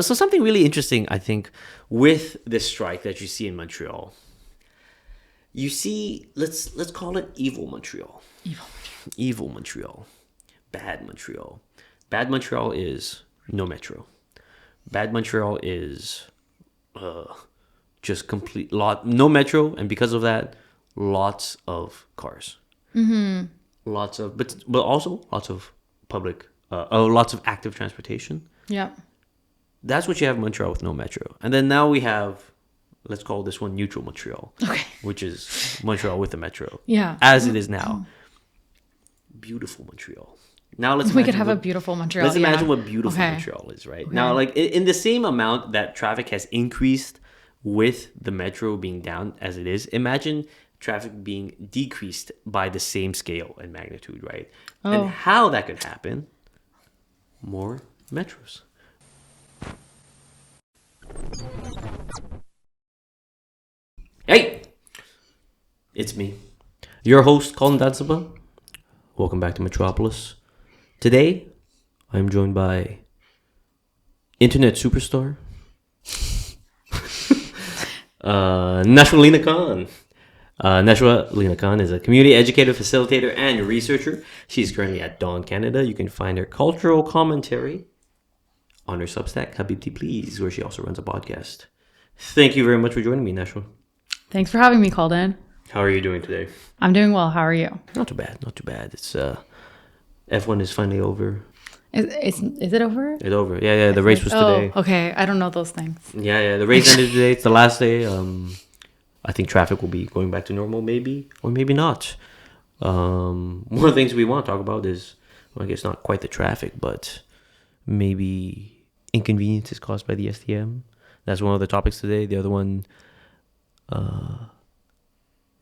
So something really interesting, I think, with this strike that you see in Montreal. You see, let's call it evil Montreal. Evil Montreal. Bad Montreal. Bad Montreal is no metro. Bad Montreal is just complete no metro, and because of that, lots of cars. Lots of, but also lots of public, lots of active transportation. Yeah. That's what you have in Montreal with no metro. And then now we have, let's call this one neutral Montreal, which is Montreal with the metro. Yeah. As it is now. Beautiful Montreal. Now we could have a beautiful Montreal. Let's imagine what beautiful Montreal is, right? Now, like in the same amount that traffic has increased with the metro being down as it is, imagine traffic being decreased by the same scale and magnitude, right? And how that could happen, more metros. Hey! It's me, your host, Colin Dansaba. Welcome back to Metropolis. Today, I'm joined by internet superstar, Nashwa Lina Khan. Nashwa Lina Khan is a community educator, facilitator, and researcher. She's currently at Dawn Canada. You can find her cultural commentary on her Substack, Habibti Please, where she also runs a podcast. Thank you very much for joining me, Nashwa. Thanks for having me, Colin. How are you doing today? I'm doing well. How are you? Not too bad. Not too bad. It's F1 is finally over. Is it over? It's over. Yeah. The race was today. Okay. I don't know those things. Yeah. The race ended today. It's the last day. I think traffic will be going back to normal, maybe or maybe not. One of the things we want to talk about is, well, I guess not quite the traffic, but maybe inconveniences caused by the STM. That's one of the topics today. The other one,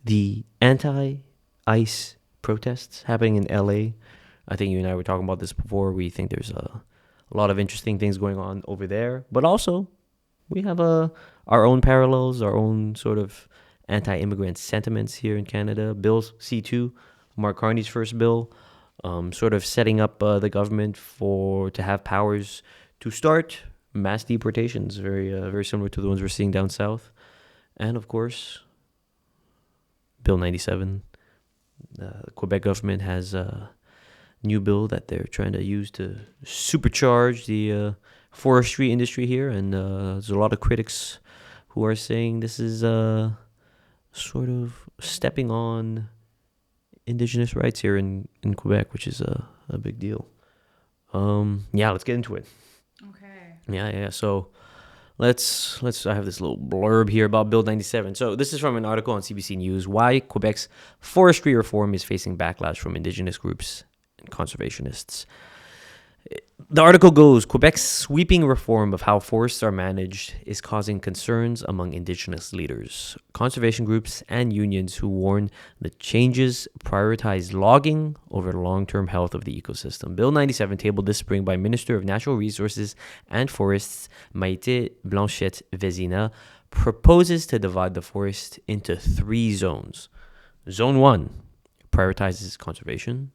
the anti-ICE protests happening in LA. I think you and I were talking about this before. We think there's a lot of interesting things going on over there, but also we have our own parallels, our own sort of anti-immigrant sentiments here in Canada. Bill C2, Mark Carney's first bill, sort of setting up the government to have powers to start mass deportations, very similar to the ones we're seeing down south. And of course, Bill 97. The Quebec government has a new bill that they're trying to use to supercharge the forestry industry here. And there's a lot of critics who are saying this is sort of stepping on Indigenous rights here in Quebec, which is a big deal. Let's get into it. Okay. Yeah. So let's. I have this little blurb here about Bill 97. So this is from an article on CBC News. Why Quebec's forestry reform is facing backlash from Indigenous groups and conservationists. The article goes, Quebec's sweeping reform of how forests are managed is causing concerns among Indigenous leaders, conservation groups, and unions who warn the changes prioritize logging over the long-term health of the ecosystem. Bill 97, tabled this spring by Minister of Natural Resources and Forests, Maite Blanchette Vezina, proposes to divide the forest into 3 zones. Zone 1 prioritizes conservation.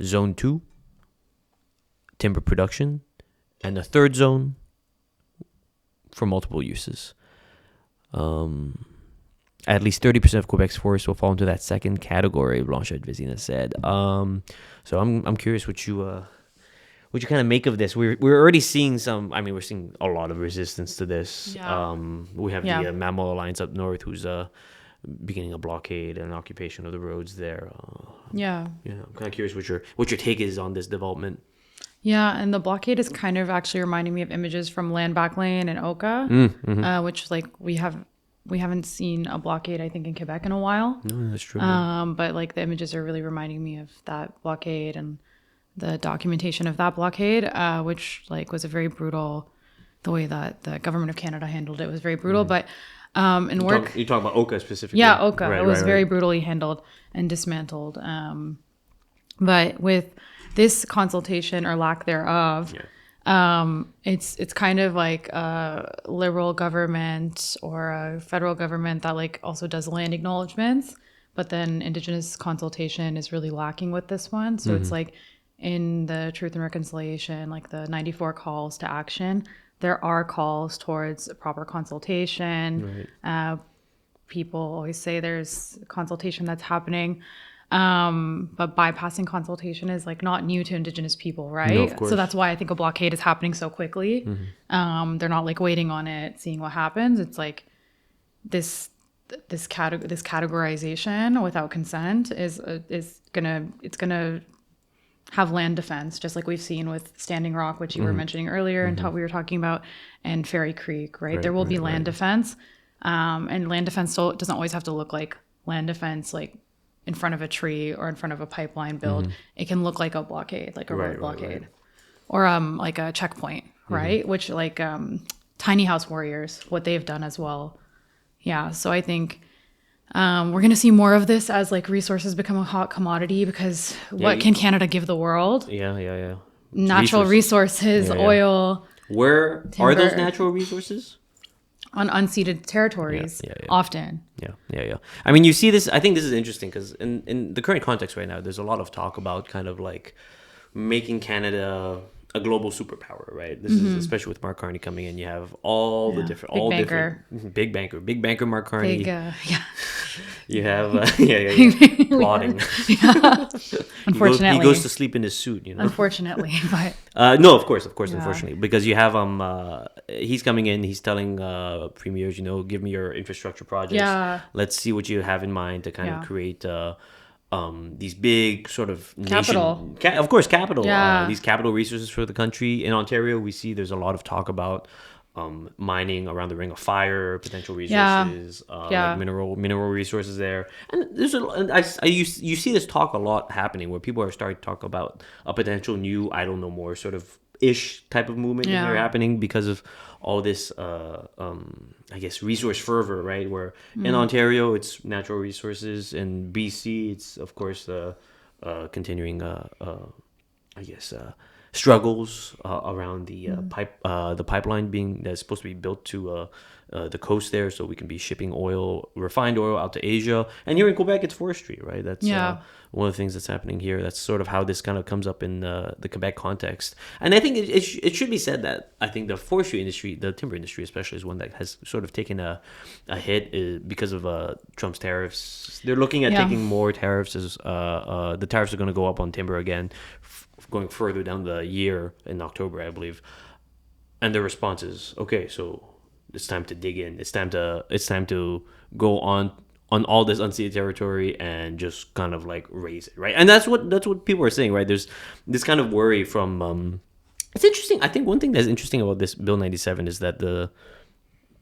Zone 2, timber production, and the third zone for multiple uses. At least 30% of Quebec's forests will fall into that second category, Blanchette Vezina said. So I'm curious what you kind of make of this. We're already seeing we're seeing a lot of resistance to this. Yeah. We have the Mammal Alliance up north who's beginning a blockade and occupation of the roads there. I'm kind of curious what your take is on this development. Yeah, and the blockade is kind of actually reminding me of images from Land Back Lane and Oka, which like we haven't seen a blockade, I think, in Quebec in a while. No, that's true. But like the images are really reminding me of that blockade and the documentation of that blockade, which like was a very brutal. The way that the government of Canada handled it was very brutal. But you talk about Oka specifically. Yeah, Oka. Right, it was very brutally handled and dismantled. But with this consultation or lack thereof, it's kind of like a liberal government or a federal government that like also does land acknowledgements, but then Indigenous consultation is really lacking with this one. So it's like in the Truth and Reconciliation, like the 94 calls to action, there are calls towards proper consultation. Right. People always say there's consultation that's happening. But bypassing consultation is like not new to Indigenous people, No, of right? So course. that's why I think a blockade is happening so quickly. They're not like waiting on it, seeing what happens. It's like this this categorization without consent is gonna have land defense, just like we've seen with Standing Rock, which you were mentioning earlier, and we were talking about, and Fairy Creek, right? There will be land defense, and land defense doesn't always have to look like land defense, like in front of a tree or in front of a pipeline build. It can look like a blockade, like a road blockade, or like a checkpoint, right? Which like tiny house warriors, what they've done as well. Yeah, so I think we're going to see more of this as like resources become a hot commodity, because what can Canada give the world? Yeah. Natural resources, oil, Where are those timber. natural resources? On unceded territories, Yeah. often. Yeah. I mean, you see this. I think this is interesting because in the current context right now, there's a lot of talk about kind of like making Canada a global superpower, right? This is especially with Mark Carney coming in. You have all the different, big banker Mark Carney. Big, yeah. You have plotting. Unfortunately. He goes to sleep in his suit, you know. Unfortunately, but No, of course, Yeah. unfortunately, because you have he's coming in, he's telling premiers, give me your infrastructure projects. Yeah. Let's see what you have in mind to kind Yeah. of create these big sort of Capital. of course, capital. Yeah. These capital resources for the country. In Ontario, we see there's a lot of talk about mining around the Ring of Fire, potential resources, like mineral resources there. And you see this talk a lot happening where people are starting to talk about a potential new, I don't know, more sort of ish type of movement in there happening because of all this I guess resource fervor, right? Where in Ontario it's natural resources, in BC it's of course continuing I guess struggles around the pipeline that's supposed to be built to the coast there, so we can be shipping refined oil out to Asia. And here in Quebec, it's forestry, right? That's one of the things that's happening here. That's sort of how this kind of comes up in the Quebec context. And I think it should be said that I think the forestry industry, the timber industry especially, is one that has sort of taken a hit because of Trump's tariffs. They're looking at taking more tariffs as the tariffs are going to go up on timber again, going further down the year in October, I believe. And the response is, okay, so it's time to dig in. It's time to go on all this unceded territory and just kind of like raise it, right? And that's what people are saying, right? There's this kind of worry from it's interesting. I think one thing that's interesting about this Bill 97 is that the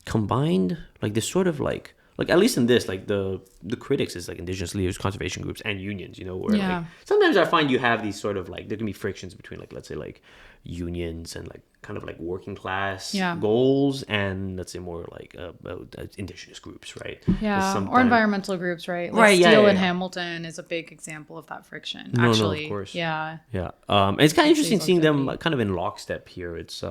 combined, like this sort of like at least in this, like the critics is like Indigenous leaders, conservation groups, and unions, where like sometimes I find you have these sort of like, there can be frictions between like, let's say like unions and like kind of like working class goals, and let's say more like Indigenous groups, right? Or environmental groups, right? Like Right, Steel in Hamilton is a big example of that friction, actually. No, of course. Yeah. And it's kind of interesting seeing them kind of in lockstep here. It's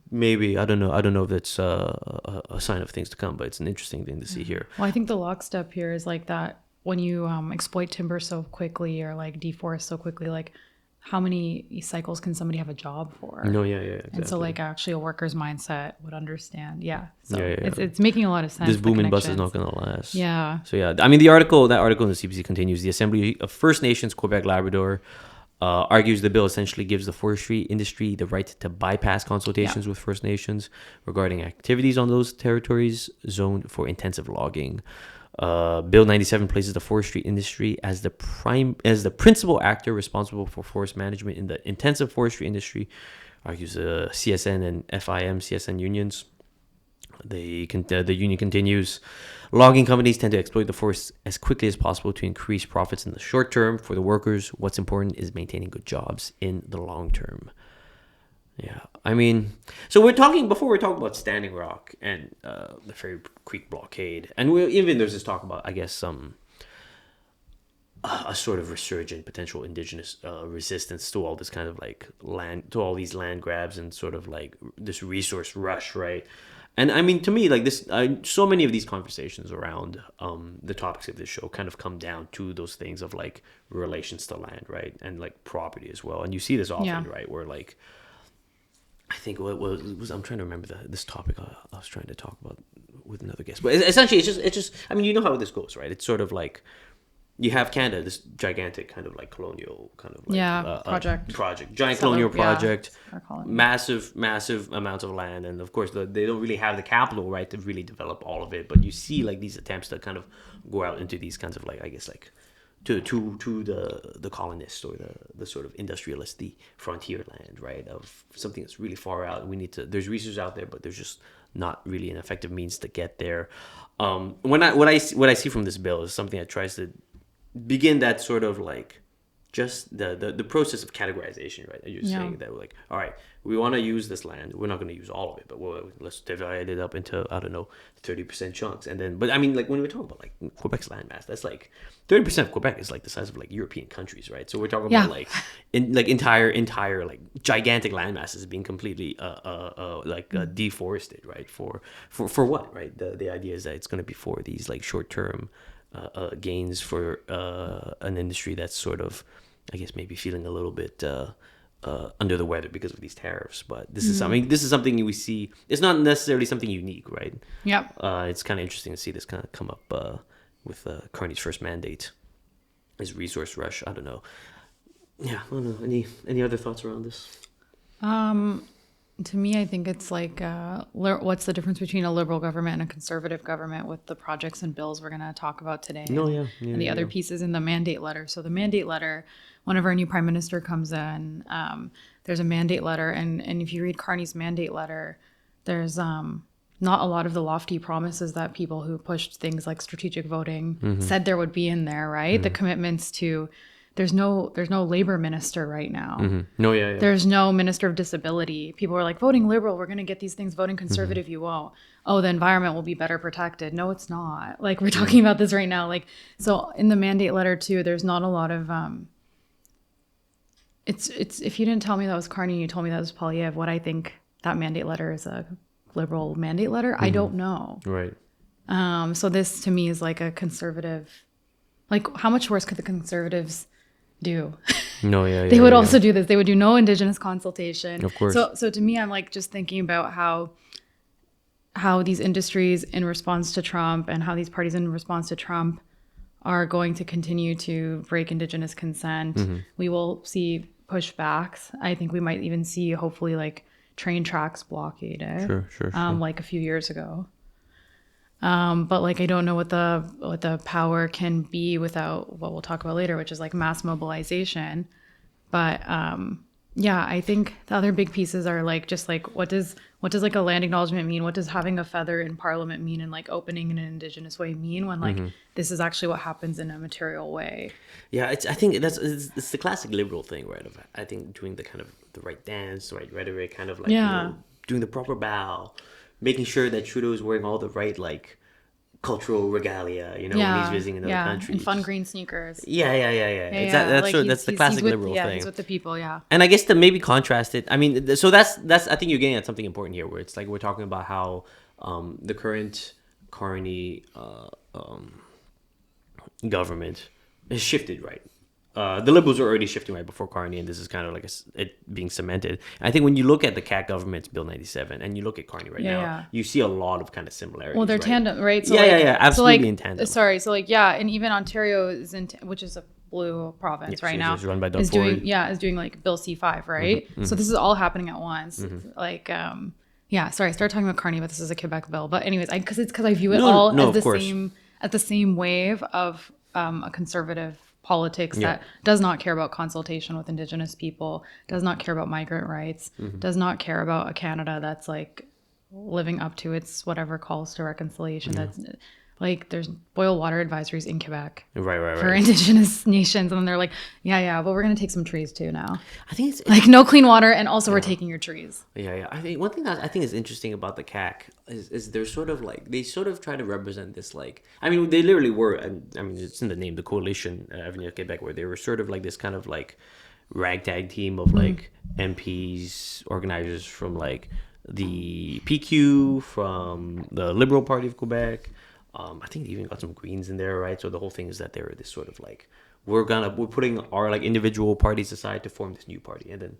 maybe I don't know if it's a sign of things to come, but it's an interesting thing to see here. Well, I think the lockstep here is like that when you exploit timber so quickly or like deforest so quickly, like how many cycles can somebody have a job for? No, exactly. And so like actually a worker's mindset would understand. So Yeah. It's making a lot of sense. This boom and bust is not going to last. Yeah. So I mean, that article in the CBC continues. The Assembly of First Nations Quebec Labrador argues the bill essentially gives the forestry industry the right to bypass consultations with First Nations regarding activities on those territories zoned for intensive logging. Bill 97 places the forestry industry as the principal actor responsible for forest management in the intensive forestry industry, argues the CSN and FIM CSN unions. The union continues. Logging companies tend to exploit the forest as quickly as possible to increase profits in the short term. For the workers, what's important is maintaining good jobs in the long term. Yeah, I mean, so we're talking about Standing Rock and the Fairy Creek blockade, and there's this talk about, I guess, a sort of resurgent potential Indigenous resistance to all this kind of like all these land grabs and sort of like this resource rush, right? And I mean, to me, like this, so many of these conversations around the topics of this show kind of come down to those things of like relations to land, right, and like property as well. And you see this often, right, where like I think what was I'm trying to remember this topic I was trying to talk about with another guest, but essentially it's just I mean, you know how this goes, right? It's sort of like you have Canada, this gigantic kind of like colonial kind of like Yeah, project. giant Settler, colonial yeah, project, our colony. massive amounts of land, and of course they don't really have the capital, right, to really develop all of it. But you see like these attempts to kind of go out into these kinds of like I guess like to the colonists or the sort of industrialist, the frontier land, right, of something that's really far out. We need to. There's research out there, but there's just not really an effective means to get there. What I see from this bill is something that tries to begin that sort of like just the process of categorization, right? You're Yeah. saying that like, all right, we want to use this land. We're not going to use all of it, but let's divide it up into I don't know 30% chunks, and then. But I mean, like when we talk about like Quebec's landmass, that's like 30% of Quebec is like the size of like European countries, right? So we're talking Yeah. about like entire like gigantic landmasses being completely deforested, right? For what, right? The idea is that it's going to be for these like short term gains for an industry that's sort of, I guess, maybe feeling a little bit under the weather because of these tariffs. But this is something we see. It's not necessarily something unique, right? Yep. It's kind of interesting to see this kind of come up with Carney's first mandate, his resource rush. I don't know. Yeah, I don't know. Any other thoughts around this? To me, I think it's like what's the difference between a liberal government and a conservative government with the projects and bills we're going to talk about today. No, and, yeah, and the other pieces in the mandate letter. So the mandate letter, whenever a new prime minister comes in, there's a mandate letter, and if you read Carney's mandate letter, there's not a lot of the lofty promises that people who pushed things like strategic voting said there would be in there, right? The commitments to there's no labor minister right now. No, yeah. There's no minister of disability. People are like, voting liberal, we're going to get these things. Voting conservative, you won't. Oh, the environment will be better protected. No, it's not. Like, we're talking about this right now. Like, so in the mandate letter too, there's not a lot of it's if you didn't tell me that was Carney, you told me that was Polyev, what I think that mandate letter is a liberal mandate letter, I don't know. Right. So this to me is like a conservative, like how much worse could the conservatives do? No, yeah. They would also do this. They would do no Indigenous consultation. Of course. So to me, I'm like just thinking about how these industries in response to Trump and how these parties in response to Trump are going to continue to break Indigenous consent. We will see pushbacks. I think we might even see hopefully like train tracks blockaded. Sure. Like a few years ago. But like I don't know what the power can be without what we'll talk about later, which is like mass mobilization. But yeah, I think the other big pieces are like just like what does like a land acknowledgement mean? What does having a feather in parliament mean, and like opening in an Indigenous way mean when like this is actually what happens in a material way? Yeah, I think it's the classic liberal thing, right? Of I think doing the kind of the right dance, the right rhetoric, kind of like doing the proper bow, making sure that Trudeau is wearing all the right like cultural regalia, when he's visiting another country. And fun green sneakers. Yeah. That's the classic liberal thing. He's with the people, And I guess to maybe contrast it, I mean, so that's I think you're getting at something important here, where it's like we're talking about how the current Carney government has shifted, right? The Liberals were already shifting right before Carney, and this is kind of like it being cemented. I think when you look at the CAC government's Bill 97 and you look at Carney right now, you see a lot of kind of similarities. Well, they're right? tandem, right? So Absolutely in tandem. Sorry, so like and even Ontario is which is a blue province right now. It's run by Doug is Ford. doing like Bill C5, right? So this is all happening at once. Like sorry, I started talking about Carney, but this is a Quebec bill. But anyways, because I view it all as the same wave of a conservative politics that does not care about consultation with Indigenous people, does not care about migrant rights, does not care about a Canada that's like living up to its whatever calls to reconciliation. That's like there's boil water advisories in Quebec for Indigenous nations, and then they're like, but we're gonna take some trees too now. I think it's like no clean water, and also we're taking your trees. I think one thing that I think is interesting about the CAC is they're sort of like they sort of try to represent this like I mean they literally were I mean it's in the name, the Coalition Avenir Quebec, where they were sort of like this kind of like ragtag team of like MPs, organizers from like the PQ, from the Liberal Party of Quebec. I think they even got some Greens in there, right? So the whole thing is that they're this sort of like we're putting our like individual parties aside to form this new party, and then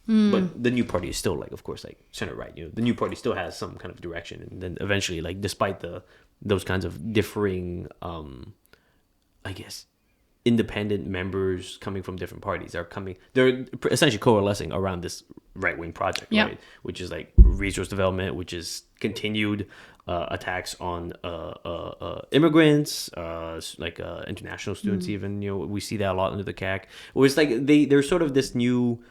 But the new party is still like, of course, like center right. The new party still has some kind of direction, and then eventually, like despite those kinds of differing, I guess, independent members coming from different parties they're essentially coalescing around this right-wing project, Yeah. right, which is like resource development, which is continued attacks on immigrants, like international students. Even we see that a lot under the CAC. It's like they're sort of this new.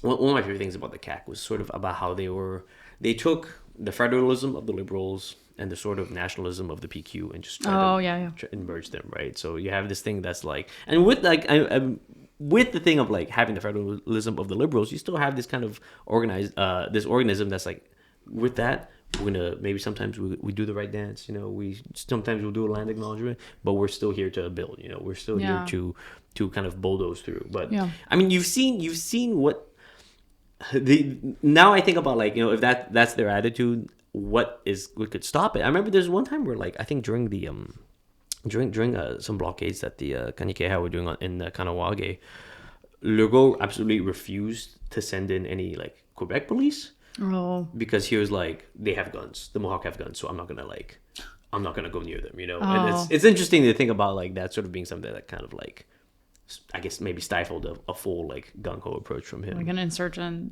One of my favorite things about the CAC was sort of about how they took the federalism of the liberals and the sort of nationalism of the PQ and just tried to merge them, right? So you have this thing that's like, and with like, with the thing of like having the federalism of the liberals, you still have this kind of organized, this organism that's like, with that, we're gonna maybe sometimes we do the right dance, we sometimes we'll do a land acknowledgement, but we're still here to build, we're still here to kind of bulldoze through. But I mean, you've seen what now I think about, like, if that's their attitude, what could stop it? I remember there's one time where, like, I think during the during some blockades that the Kanikeha were doing in Kanawage, Legault absolutely refused to send in any like Quebec police because he was like, they have guns, the Mohawk have guns, so I'm not gonna go near them, And it's interesting to think about, like, that sort of being something that kind of like, I guess maybe stifled a full like gung-ho approach from him. Like an insurgency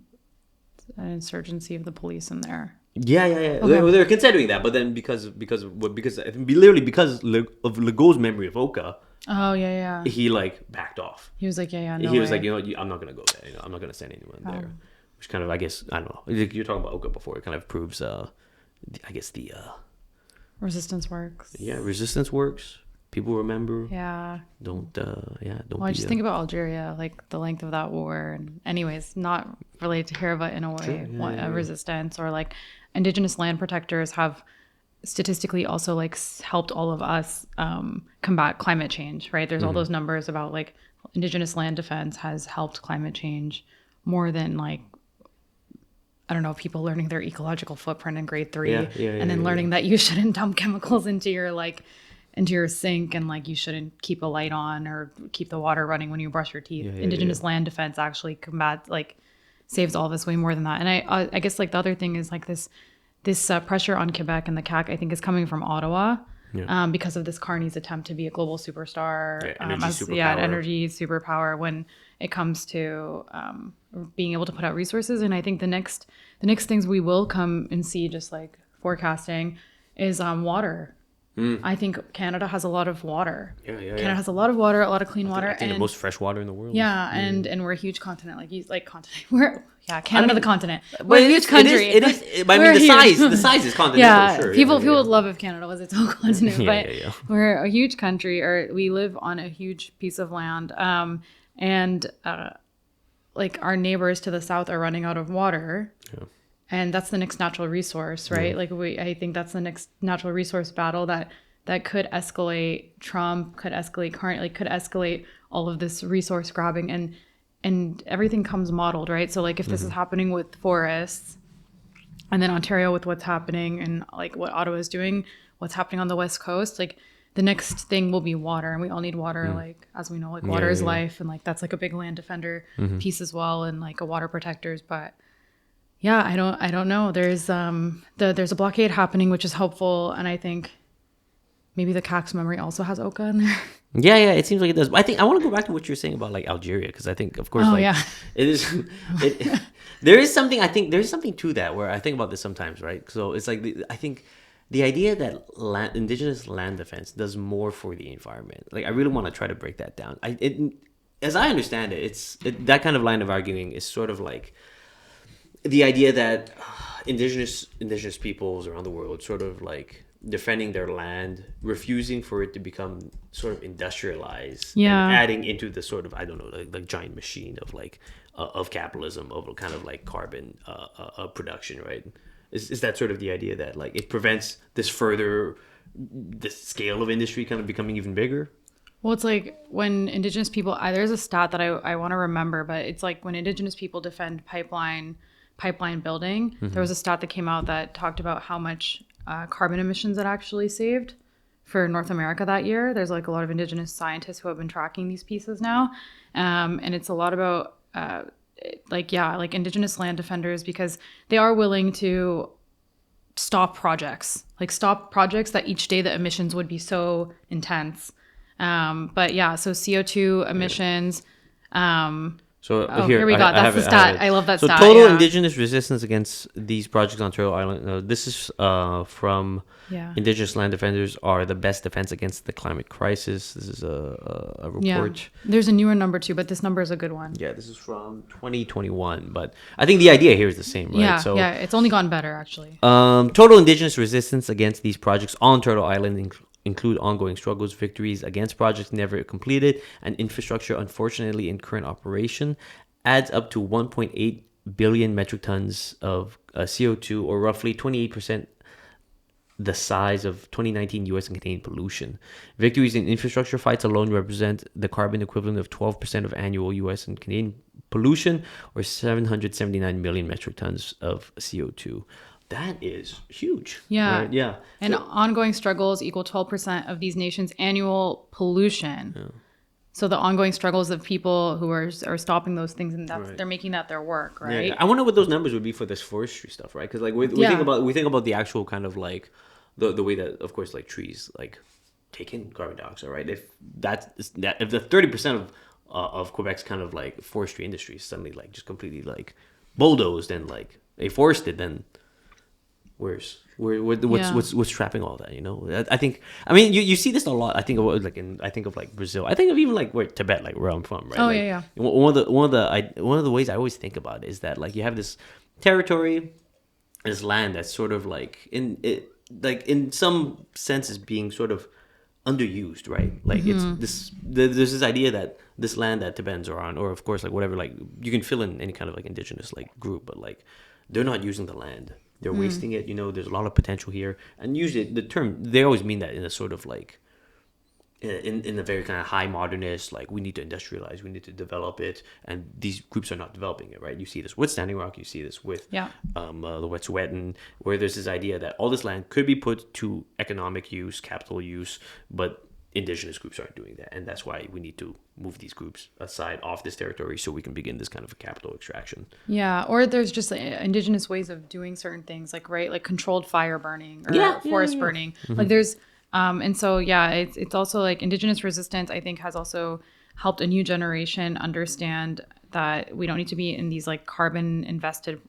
of the police in there. Yeah. Okay. They're considering that, but then because of literally because of Legault's memory of Oka. Oh yeah. He like backed off. He was like, no he way. was like, I'm not gonna go there. I'm not gonna send anyone there. Which kind of, I guess, I don't know. You're talking about Oka before. It kind of proves, I guess the resistance works. Yeah, resistance works. People remember. Yeah. Don't. Well, I just think about Algeria, like the length of that war, and anyways, not related to here, but in a way, resistance, or like Indigenous land protectors have statistically also like helped all of us combat climate change, right? There's all those numbers about like Indigenous land defense has helped climate change more than, like, I don't know, people learning their ecological footprint in grade 3 and then learning that you shouldn't dump chemicals into your sink, and like you shouldn't keep a light on or keep the water running when you brush your teeth. Indigenous land defense actually saves all of us way more than that. And I guess like the other thing is like this pressure on Quebec and the CAC, I think, is coming from Ottawa because of this Carney's attempt to be a global superstar, energy superpower when it comes to being able to put out resources. And I think the next things we will come and see, just like forecasting, is water. I think Canada has a lot of water. Canada has a lot of water, a lot of clean water. I think the most fresh water in the world. Yeah, and we're a huge continent. Canada, the continent. We're a huge country. It is. I mean, the size is continental. Yeah, sure. People would love if Canada was its own continent, but yeah. We're a huge country, or we live on a huge piece of land, and like our neighbors to the south are running out of water. Yeah. And that's the next natural resource, right? Like I think that's the next natural resource battle that could escalate Trump, could escalate all of this resource grabbing, and everything comes modeled, right? So like if this is happening with forests, and then Ontario with what's happening and like what Ottawa is doing, what's happening on the West Coast, like the next thing will be water, and we all need water. Like, as we know, like water is life, and like that's like a big land defender piece as well, and like a water protectors, but. Yeah, I don't know. There's there's a blockade happening, which is helpful, and I think maybe the CAC's memory also has Oka in there. Yeah, it seems like it does. But I think I want to go back to what you're saying about like Algeria, because I think, of course, it is. There's something to that where I think about this sometimes, right? So it's like I think the idea that Indigenous land defense does more for the environment. Like, I really want to try to break that down. As I understand it, that kind of line of arguing is sort of like the idea that indigenous peoples around the world sort of like defending their land, refusing for it to become sort of industrialized, and adding into the sort of, I don't know, like giant machine of like of capitalism, of kind of like carbon production, right? Is that sort of the idea that like it prevents this scale of industry kind of becoming even bigger? Well, it's like when Indigenous people, there's a stat that I want to remember, but it's like when Indigenous people defend pipeline building, there was a stat that came out that talked about how much carbon emissions it actually saved for North America that year. There's like a lot of Indigenous scientists who have been tracking these pieces now, and it's a lot about like indigenous land defenders, because they are willing to stop projects that each day the emissions would be so intense. But yeah, so CO2 emissions. So Here we go. I That's have the it. I have stat. it. I love that So stat. total Yeah. indigenous resistance against these projects on Ontario Island. This is from Yeah. Indigenous land defenders are the best defense against the climate crisis. This is a Yeah. report. There's a newer number too, but this number is a good one. Yeah, this is from 2021. But I think the idea here is the same, right? Yeah. So Yeah. It's only gone better actually. total indigenous resistance against these projects on Turtle Island include ongoing struggles, victories against projects never completed, and infrastructure unfortunately in current operation adds up to 1.8 billion metric tons of CO2, or roughly 28% the size of 2019 US and Canadian pollution. Victories in infrastructure fights alone represent the carbon equivalent of 12% of annual US and Canadian pollution, or 779 million metric tons of CO2. That is huge. Yeah. Right? Yeah. And So- ongoing struggles equal 12% of these nations' annual pollution. Yeah. So the ongoing struggles of people who are stopping those things, and that's, they're making that their work, right? Yeah, I wonder what those numbers would be for this forestry stuff, right? Because like we think about the actual kind of like the way that, of course, like trees like take in carbon dioxide, right? If if the 30% of Quebec's kind of like forestry industry is suddenly like just completely like bulldozed and like afforested, then what's trapping all that, you know? I think, I mean, you see this a lot. I think of like Brazil. I think of even like where Tibet, like where I'm from, right? Oh, like, yeah. One of the ways I always think about it is that like you have this territory, this land that's sort of like in some sense is being sort of underused, right? Like it's there's this idea that this land that Tibetans are on, or of course like whatever, like you can fill in any kind of like indigenous like group, but like they're not using the land. They're wasting it. You know, there's a lot of potential here. And usually the term, they always mean that in a sort of like, in a very kind of high modernist, like we need to industrialize, we need to develop it. And these groups are not developing it, right? You see this with Standing Rock, you see this with the Wet'suwet'en, where there's this idea that all this land could be put to economic use, capital use, but indigenous groups aren't doing that, and that's why we need to move these groups aside off this territory so we can begin this kind of a capital extraction. Yeah, or there's just indigenous ways of doing certain things, like like controlled fire burning or forest burning. Like there's and so it's also like indigenous resistance, I think, has also helped a new generation understand that we don't need to be in these like carbon invested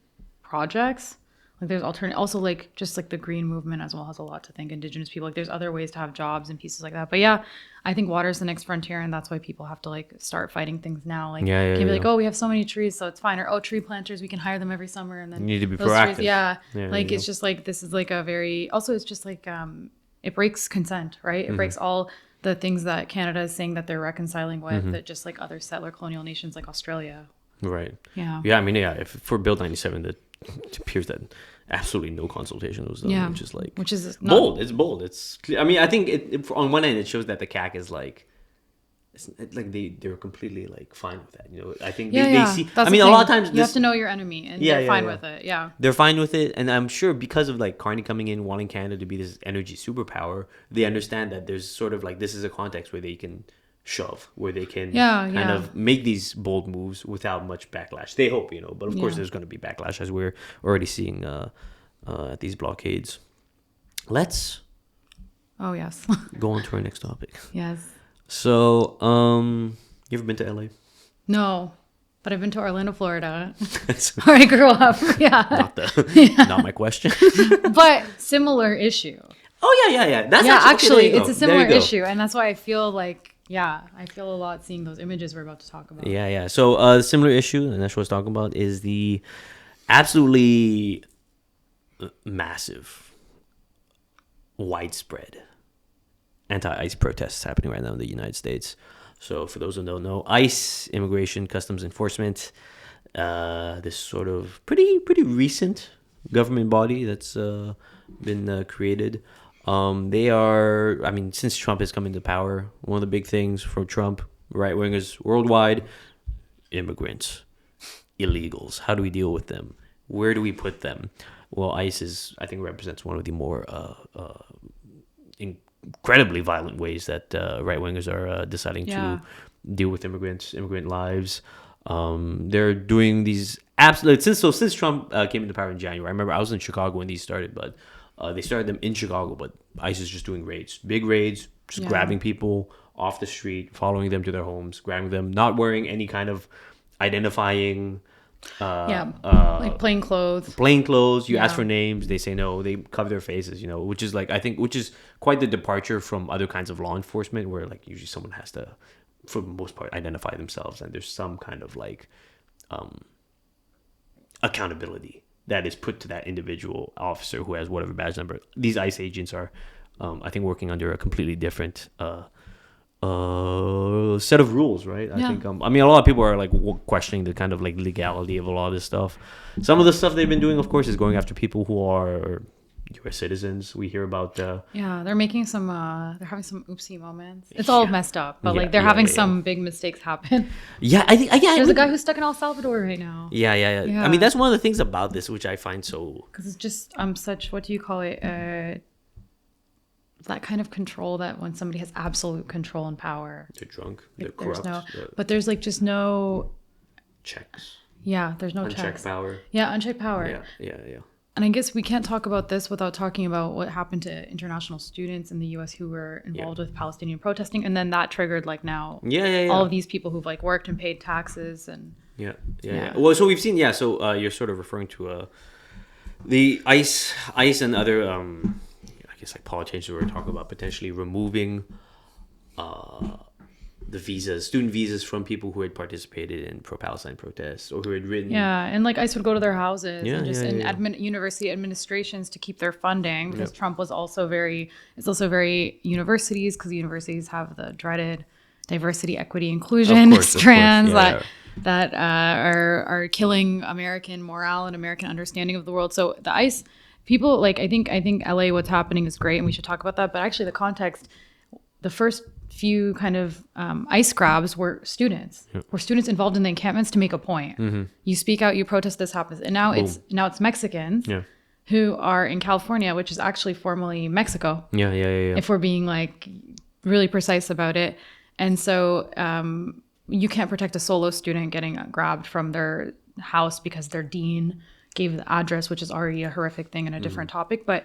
projects. Like there's also like just like the green movement as well has a lot to think. Indigenous people, like there's other ways to have jobs and pieces like that. But yeah, I think water is the next frontier, and that's why people have to like start fighting things now. Like can't be like, oh, we have so many trees, so it's fine, or oh, tree planters, we can hire them every summer, and then you need to be those proactive. Trees, like it's just like this is like a very also it's just like it breaks consent, right? It breaks all the things that Canada is saying that they're reconciling with, that just like other settler colonial nations like Australia. Right. Yeah. Yeah. I mean, if for Bill 97, it appears that absolutely no consultation was done, which is bold. It's bold. It's clear. I mean, I think it on one end it shows that the CAC is like, it's like they're completely like fine with that. You know, I think they see. That's I mean, a lot of times you have to know your enemy, and they're fine with it. Yeah. They're fine with it, and I'm sure because of like Carney coming in, wanting Canada to be this energy superpower, they understand that there's sort of like this is a context where they can shove, where they can kind of make these bold moves without much backlash. They hope, you know, but of course there's going to be backlash, as we're already seeing at these blockades. Let's go on to our next topic. Yes. So, you ever been to LA? No, but I've been to Orlando, Florida, where I grew up. Yeah. Not my question. But similar issue. Oh yeah. That's actually it's a similar issue, and that's why I feel like I feel a lot seeing those images we're about to talk about. Yeah. So similar issue, and that's what I was talking about, is the absolutely massive, widespread anti-ICE protests happening right now in the United States. So for those who don't know, ICE, Immigration Customs Enforcement, this sort of pretty recent government body that's been created. They are, I mean, since Trump has come into power, one of the big things from Trump, right-wingers worldwide, immigrants, illegals. How do we deal with them? Where do we put them? Well, ICE I think represents one of the more incredibly violent ways that right-wingers are deciding to deal with immigrant lives. They're doing these absolute since Trump came into power in January. I remember I was in Chicago when these started, but they started them in Chicago. But ICE is just doing raids, big raids, just grabbing people off the street, following them to their homes, grabbing them, not wearing any kind of identifying. Like plain clothes. You ask for names, they say no, they cover their faces, which is like, I think, which is quite the departure from other kinds of law enforcement, where like usually someone has to, for the most part, identify themselves, and there's some kind of like accountability that is put to that individual officer who has whatever badge number. These ICE agents are I think working under a completely different set of rules, right? I think I mean, a lot of people are like questioning the kind of like legality of a lot of this stuff. Some of the stuff they've been doing, of course, is going after people who are U.S. citizens. We hear about they're making some they're having some oopsie moments. It's all messed up, but like they're having some big mistakes happen. I think there's a guy who's stuck in El Salvador right now. Yeah. I mean, that's one of the things about this which I find so, because it's just such, what do you call it, that kind of control, that when somebody has absolute control and power, they're drunk, they're corrupt, but there's like just no checks. There's no unchecked checks. Power. Unchecked power. Yeah. And I guess we can't talk about this without talking about what happened to international students in the U.S. who were involved with Palestinian protesting, and then that triggered like now all of these people who've like worked and paid taxes and Well, so we've seen So you're sort of referring to the ICE and other I guess like politicians who are talking about potentially removing the student visas from people who had participated in pro-Palestine protests or who had written. And like ICE would go to their houses and just university administrations to keep their funding, because Trump was also very universities, because universities have the dreaded diversity, equity, inclusion strands that are killing American morale and American understanding of the world. So the ICE people, like, I think LA, what's happening is great, and we should talk about that. But actually, the context, the first few kind of ICE grabs were students. Were students involved in the encampments to make a point. You speak out, you protest, this happens, and now it's Mexicans who are in California, which is actually formerly Mexico. If we're being like really precise about it, and so you can't protect a solo student getting grabbed from their house because their dean gave the address, which is already a horrific thing and a different topic. But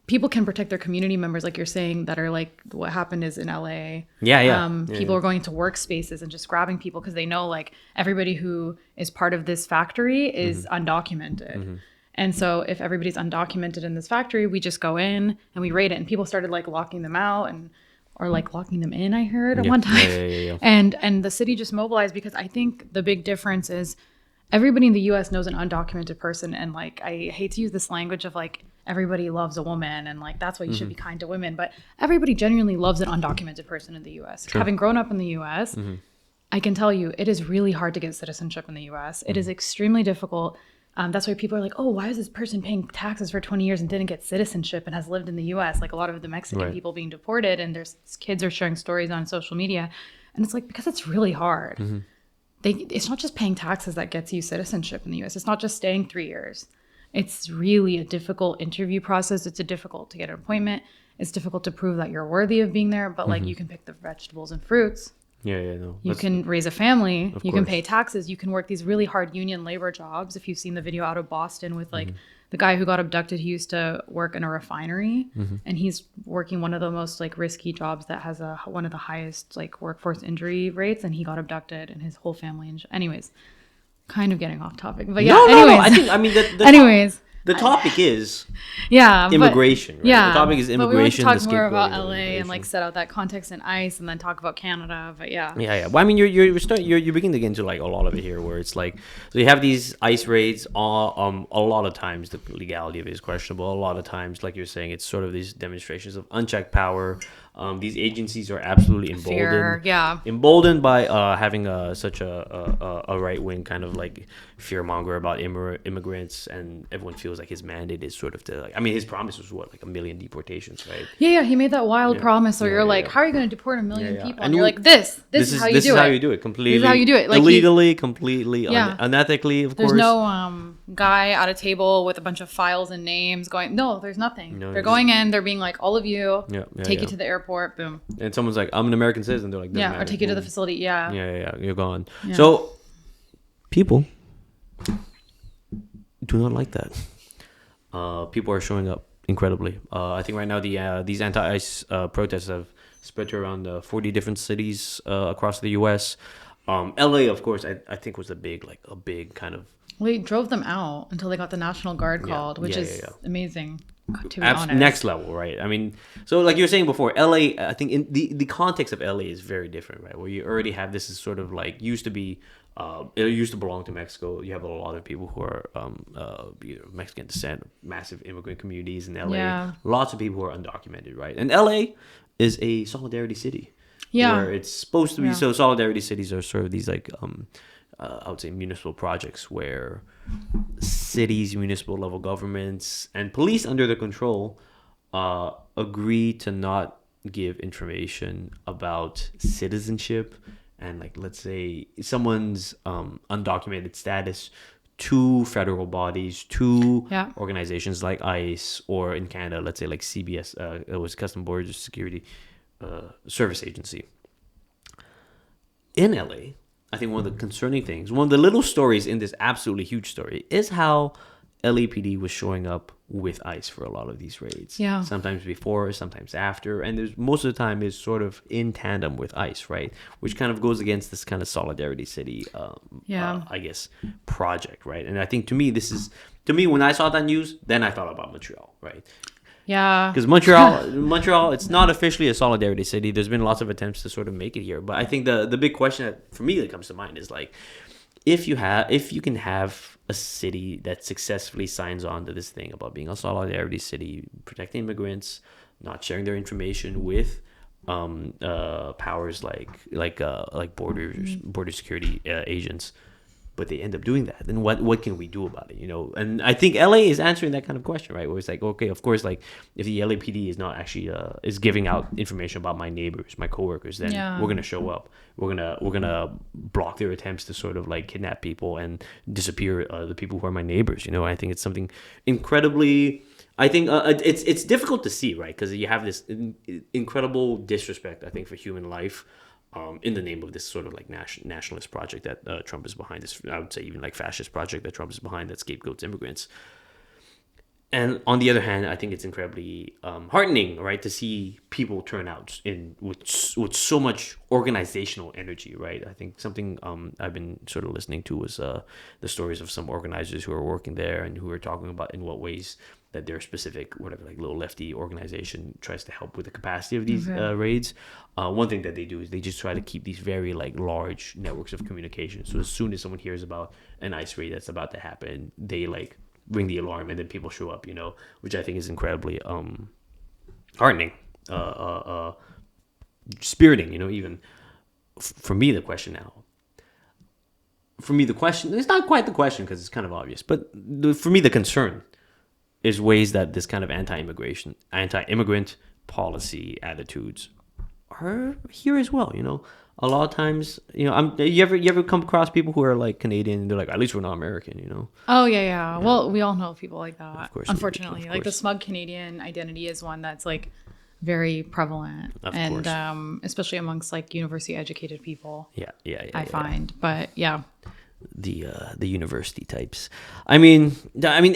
people can protect their community members, like you're saying, that are like what happened is in LA. People are going to workspaces and just grabbing people because they know like everybody who is part of this factory is undocumented. And so if everybody's undocumented in this factory, we just go in and we raid it. And people started like locking them out or like locking them in, I heard at one time. And the city just mobilized, because I think the big difference is everybody in the US knows an undocumented person. And like, I hate to use this language of like, everybody loves a woman and like, that's why you should be kind to women. But everybody genuinely loves an undocumented person in the US. Having grown up in the US, I can tell you, it is really hard to get citizenship in the US. It is extremely difficult. That's why people are like, oh, why is this person paying taxes for 20 years and didn't get citizenship and has lived in the US? Like a lot of the Mexican people being deported, and there's kids are sharing stories on social media. And it's like, because it's really hard. It's not just paying taxes that gets you citizenship in the US. It's not just staying 3 years. It's really a difficult interview process. It's difficult to get an appointment. It's difficult to prove that you're worthy of being there. But like, you can pick the vegetables and fruits. You can raise a family. You can pay taxes. You can work these really hard union labor jobs. If you've seen the video out of Boston with like the guy who got abducted, he used to work in a refinery, and he's working one of the most like risky jobs that has one of the highest like workforce injury rates, and he got abducted and his whole family. Anyways, kind of getting off topic, but yeah. The topic is immigration. Right? The topic is immigration. But we want to talk more about LA and like set out that context in ICE, and then talk about Canada. But Well, I mean, you're beginning to get into like a lot of it here, where it's like, so you have these ICE raids. A lot of times the legality of it is questionable. A lot of times, like you're saying, it's sort of these demonstrations of unchecked power. These agencies are absolutely emboldened by having such a right wing kind of like fear monger about immigrants, and everyone feels like his mandate is sort of to like, I mean, his promise was what, like 1 million deportations, right? He made that wild promise. So you're like, how are you going to deport 1 million people? And you're like, this is how you do it. This is how you do it. Completely. This is how you do it. Like illegally, completely, unethically. Of course. There's no guy at a table with a bunch of files and names going. No, there's nothing. They're going in. They're being like, all of you, take you to the airport. Boom. And someone's like, I'm an American citizen. They're like, or take you to the facility. You're gone. So people do not like that. People are showing up incredibly. I think right now these anti-ICE protests have spread to around 40 different cities across the U.S. LA, of course, I think was a big kind of We drove them out until they got the National Guard Yeah, called, which yeah, is yeah, amazing, to be honest. next level, right? I mean, so like you were saying before, LA, I think in the context of LA is very different, right? Where you already have this is sort of like used to be, it used to belong to Mexico. You have a lot of people who are either Mexican descent, massive immigrant communities in LA. Yeah. Lots of people who are undocumented, right? And LA is a solidarity city. Yeah. Where it's supposed to be. Yeah. So solidarity cities are sort of these like I would say municipal projects where cities, municipal level governments, and police under their control agree to not give information about citizenship and, like, let's say someone's undocumented status to federal bodies, to Yeah. organizations like ICE, or in Canada, let's say like CBS, it was Custom Border Security Service Agency. In LA, I think one of the concerning things, one of the little stories in this absolutely huge story, is how LAPD was showing up with ICE for a lot of these raids. Yeah. Sometimes before, sometimes after, and there's most of the time is sort of in tandem with ICE, right? Which kind of goes against this kind of solidarity city, I guess, project, right? And I think to me, when I saw that news, then I thought about Montreal, right? Yeah. Because Montreal, it's not officially a solidarity city. There's been lots of attempts to sort of make it here, but I think the big question that for me that comes to mind is like, if you can have a city that successfully signs on to this thing about being a solidarity city, protecting immigrants, not sharing their information with powers like border security agents, but they end up doing that, then what can we do about it, you know? And I think LA is answering that kind of question, right? Where it's like, okay, of course, like if the LAPD is not actually is giving out information about my neighbors, my coworkers, then we're gonna show up. We're gonna block their attempts to sort of like kidnap people and disappear the people who are my neighbors. You know, I think it's something incredibly. I think it's difficult to see, right? Because you have this incredible disrespect, I think, for human life. In the name of this sort of like nationalist project that Trump is behind, this, I would say even like fascist project that Trump is behind that scapegoats immigrants. And on the other hand, I think it's incredibly heartening, right, to see people turn out with so much organizational energy, right? I think something I've been sort of listening to was the stories of some organizers who are working there and who are talking about in what ways that their specific, whatever, like little lefty organization tries to help with the capacity of these raids. One thing that they do is they just try to keep these very like large networks of communication. So as soon as someone hears about an ICE raid that's about to happen, they like ring the alarm and then people show up, you know, which I think is incredibly heartening, spiriting, you know. Even for me, the question, it's not quite the question because it's kind of obvious, but for me the concern is ways that this kind of anti-immigrant policy attitudes are here as well. You know, a lot of times, you know, you ever come across people who are like Canadian and they're like, at least we're not American, you know? Oh yeah. Well, we all know people like that. Of course, unfortunately, of like the course. smug Canadian identity is one that's like very prevalent, Of and course. especially amongst like university educated people. Yeah. I find, but yeah. The university types. I mean,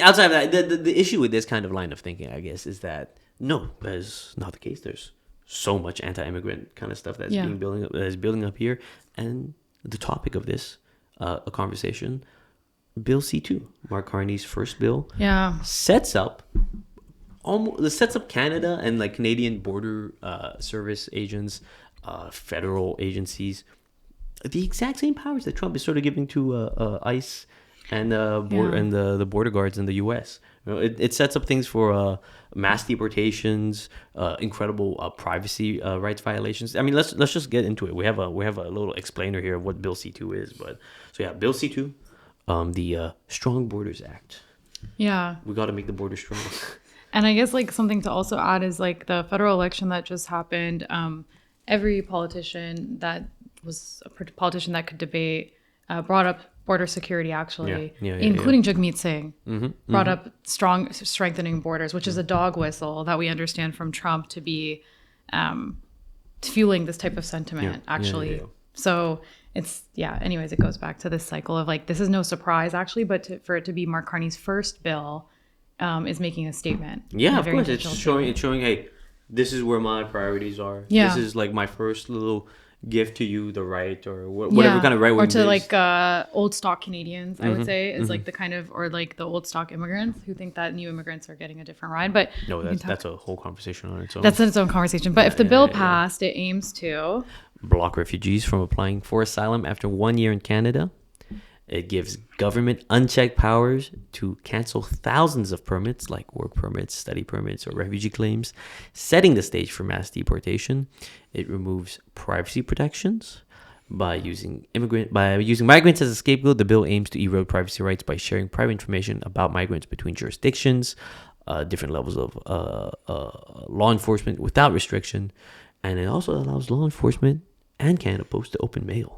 outside of that, the issue with this kind of line of thinking, I guess, is that no, that is not the case. There's so much anti-immigrant kind of stuff that's building up here, and the topic of this, a conversation, Bill C2, Mark Carney's first bill, sets up Canada and like Canadian border service agents, federal agencies, the exact same powers that Trump is sort of giving to ICE and the border guards in the U.S. You know, it sets up things for mass deportations, incredible privacy rights violations. I mean, let's just get into it. We have a little explainer here of what Bill C2 is. But so yeah, Bill C2, the Strong Borders Act. Yeah, we got to make the border strong. And I guess like something to also add is like the federal election that just happened. Every politician that was a politician that could debate brought up border security, actually, including Jagmeet Singh, brought up strengthening borders, which is a dog whistle that we understand from Trump to be fueling this type of sentiment, actually. So Anyways, it goes back to this cycle of like, this is no surprise actually, but for it to be Mark Carney's first bill is making a statement. Yeah, a of very course. It's intentional showing, hey, this is where my priorities are. Yeah. This is like my first little gift to you, the right, or whatever kind of right or wing to is. like old stock Canadians, I would say, is like the kind of, or like the old stock immigrants who think that new immigrants are getting a different ride. But No, that's a whole conversation on its own. that's its own conversation. But if the bill passed, it aims to block refugees from applying for asylum after 1 year in Canada. It gives government unchecked powers to cancel thousands of permits like work permits, study permits, or refugee claims, setting the stage for mass deportation. It removes privacy protections by using migrants as a scapegoat. The bill aims to erode privacy rights by sharing private information about migrants between jurisdictions, different levels of law enforcement without restriction, and it also allows law enforcement and Canada Post to open mail.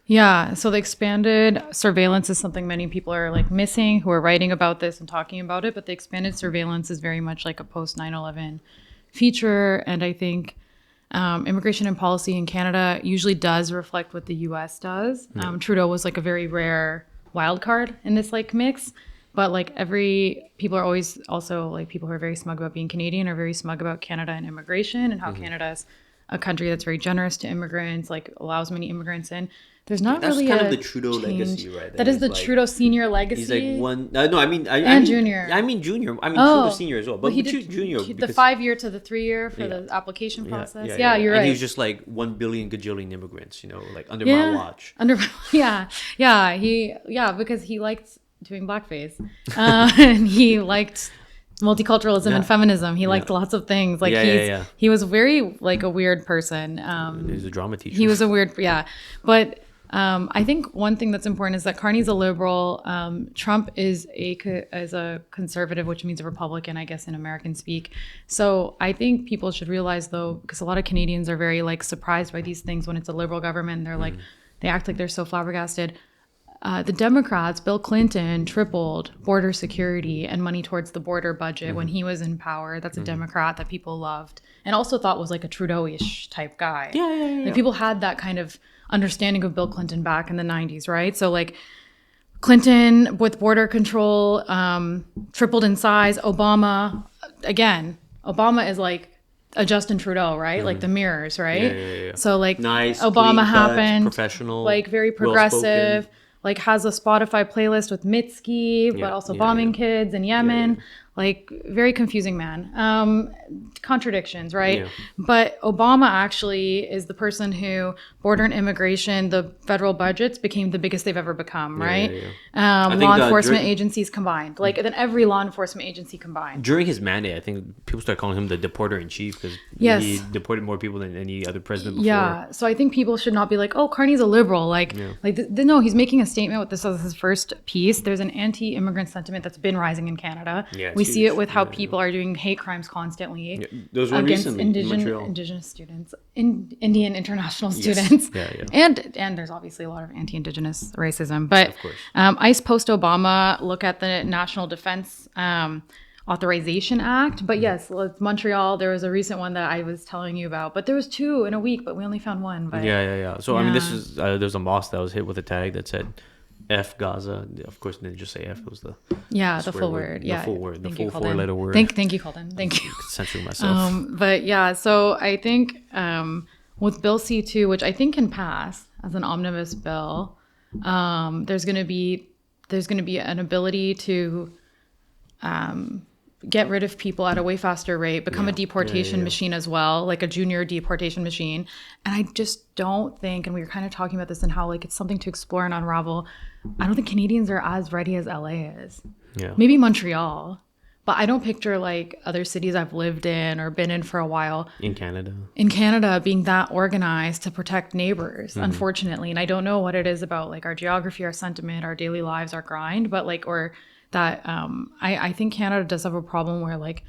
Yeah, so the expanded surveillance is something many people are like missing who are writing about this and talking about it, but the expanded surveillance is very much like a post 9/11 feature, and I think immigration and policy in Canada usually does reflect what the US does. Trudeau was like a very rare wild card in this like mix, but like people are always also like people who are very smug about being Canadian are very smug about Canada and immigration and how Canada's a country that's very generous to immigrants, like allows many immigrants in. There's not That's really kind a of the Trudeau change. legacy, right? That is the like, Trudeau senior legacy. He's like one. No, I mean junior. I mean junior. I mean Trudeau senior as well. But he did junior, the 5 year to the 3 year for the application process. Yeah, you're right. And he was just like 1 billion gajillion immigrants, like under my watch. Because he liked doing blackface, and he liked multiculturalism and feminism. He liked lots of things. Like he was very like a weird person. He was a drama teacher. He was a weird, but. I think one thing that's important is that Carney's a liberal. Trump is a conservative, which means a Republican, I guess, in American speak. So I think people should realize, though, because a lot of Canadians are very like surprised by these things when it's a liberal government. They're like, they act like they're so flabbergasted. The Democrats, Bill Clinton, tripled border security and money towards the border budget when he was in power. That's a Democrat that people loved and also thought was like a Trudeau-ish type guy. Yeah. Like people had that kind of understanding of Bill Clinton back in the 90s, right? So like Clinton with border control tripled in size. Obama is like a Justin Trudeau, right? Like the mirrors, right? Yeah. So like nice, Obama clean cut, happened, professional, like very progressive, well-spoken. like has a Spotify playlist with Mitski, but also bombing kids in Yemen. Like very confusing man. Contradictions, right? Yeah. But Obama actually is the person who border and immigration, the federal budgets became the biggest they've ever become, right? Law enforcement agencies combined, like then every law enforcement agency combined. During his mandate, I think people start calling him the deporter in chief because he deported more people than any other president before. Yeah, so I think people should not be like, oh, Carney's a liberal. No, he's making a statement with this as his first piece. There's an anti-immigrant sentiment that's been rising in Canada. Yeah, we see it with how people are doing hate crimes constantly against indigenous students, Indian international students. And there's obviously a lot of anti-indigenous racism. But of course. ICE post-Obama look at the National Defense Authorization Act. But yes, Montreal, there was a recent one that I was telling you about. But there was 2 in a week, but we only found 1. But So, I mean, this is, there's a mosque that was hit with a tag that said, F Gaza. Of course, they didn't just say F. It was the full word. The full word. The full 4-letter word. Thank you, Colton. Thank you. Censoring myself. So I think with Bill C2, which I think can pass as an omnibus bill, there's going to be an ability to get rid of people at a way faster rate, become a deportation machine as well, like a junior deportation machine. And I just don't think, and we were kind of talking about this and how like it's something to explore and unravel. I don't think Canadians are as ready as LA is. Yeah. Maybe Montreal, but I don't picture like other cities I've lived in or been in for a while. In Canada Being that organized to protect neighbors, unfortunately. And I don't know what it is about like our geography, our sentiment, our daily lives, our grind, but like, or that I think Canada does have a problem where like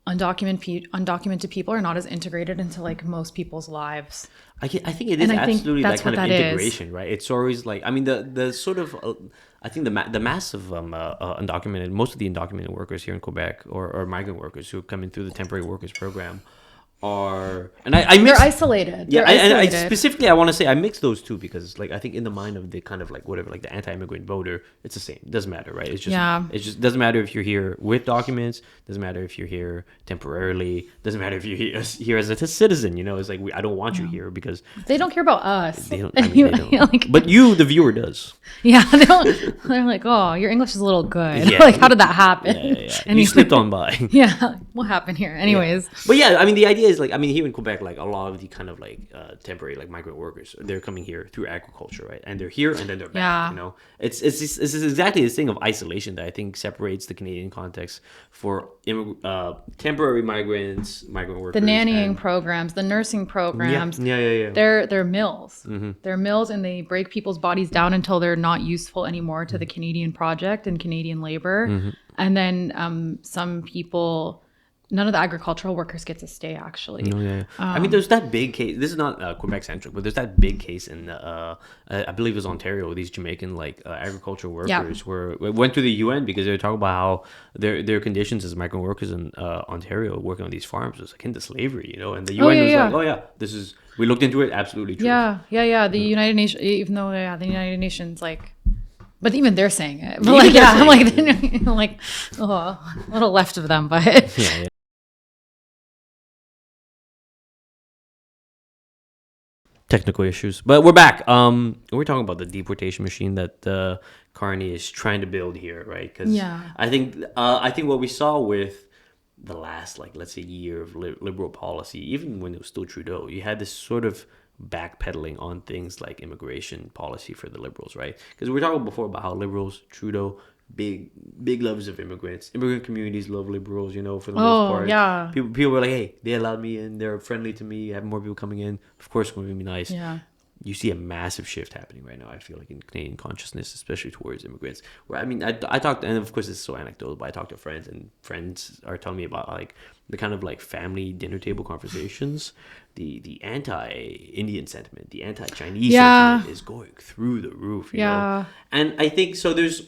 undocumented people are not as integrated into like most people's lives. I think it is absolutely that kind of integration, right? It's always like, I mean, the sort of, I think the massive most of the undocumented workers here in Quebec or migrant workers who have come in through the temporary workers program are, and I They're mix, isolated. yeah, They're and I isolated. specifically I want to say I mix those two because like I think in the mind of the kind of like whatever like the anti-immigrant voter, it's the same. It doesn't matter, right? Yeah. It just doesn't matter if you're here with documents. Doesn't matter if you're here temporarily. Doesn't matter if you're here as a citizen. You know, it's like I don't want you here because They don't care about us. they don't. I mean, they don't. Like, But you, the viewer, does. yeah, they don't, they're like, oh, your English is a little good. Yeah. Like, how did that happen? Yeah. And You slipped on by. Yeah, what happened here? Anyways, But yeah, I mean, the idea is like, I mean, here in Quebec, like a lot of the kind of like temporary like migrant workers, they're coming here through agriculture, right? And they're here and then they're back. Yeah. You know, it's exactly this thing of isolation that I think separates the Canadian context for temporary migrant workers. the nannying and- programs, the nursing programs, Yeah. they're mills. They're mills, and they break people's bodies down until they're not useful anymore to the Canadian project and Canadian labor. And then some people, none of the agricultural workers get to stay. Actually, No, yeah. I mean, there's that big case. This is not Quebec centric, but there's that big case in I believe it was Ontario. These Jamaican like agricultural workers went to the UN because they were talking about how their conditions as migrant workers in Ontario working on these farms was akin to slavery, you know. And the UN was like, oh yeah, this is. We looked into it. Absolutely true. Yeah. The United Nations, even though the United Nations like. But even they're saying it. But Even like, they're yeah, I'm saying like, oh, a little left of them, but Yeah. Technical issues, but we're back. We're talking about the deportation machine that Carney is trying to build here, right? Because Yeah. I think what we saw with the last, like, let's say, year of liberal policy, even when it was still Trudeau, you had this sort of backpedaling on things like immigration policy for the liberals, right? Because we were talking before about how liberals, Trudeau, big lovers of immigrants. Immigrant communities love liberals, you know, for the most part. yeah. People were like, hey, they allowed me in. They're friendly to me. Have more people coming in. Of course, it's going to be nice. Yeah. You see a massive shift happening right now, I feel like, in Canadian consciousness, especially towards immigrants. Where I mean, I talked, and of course this is so anecdotal, but I talk to friends, and friends are telling me about like the kind of like family dinner table conversations, the anti-Indian sentiment, the anti-Chinese sentiment is going through the roof, you know. And I think so. There's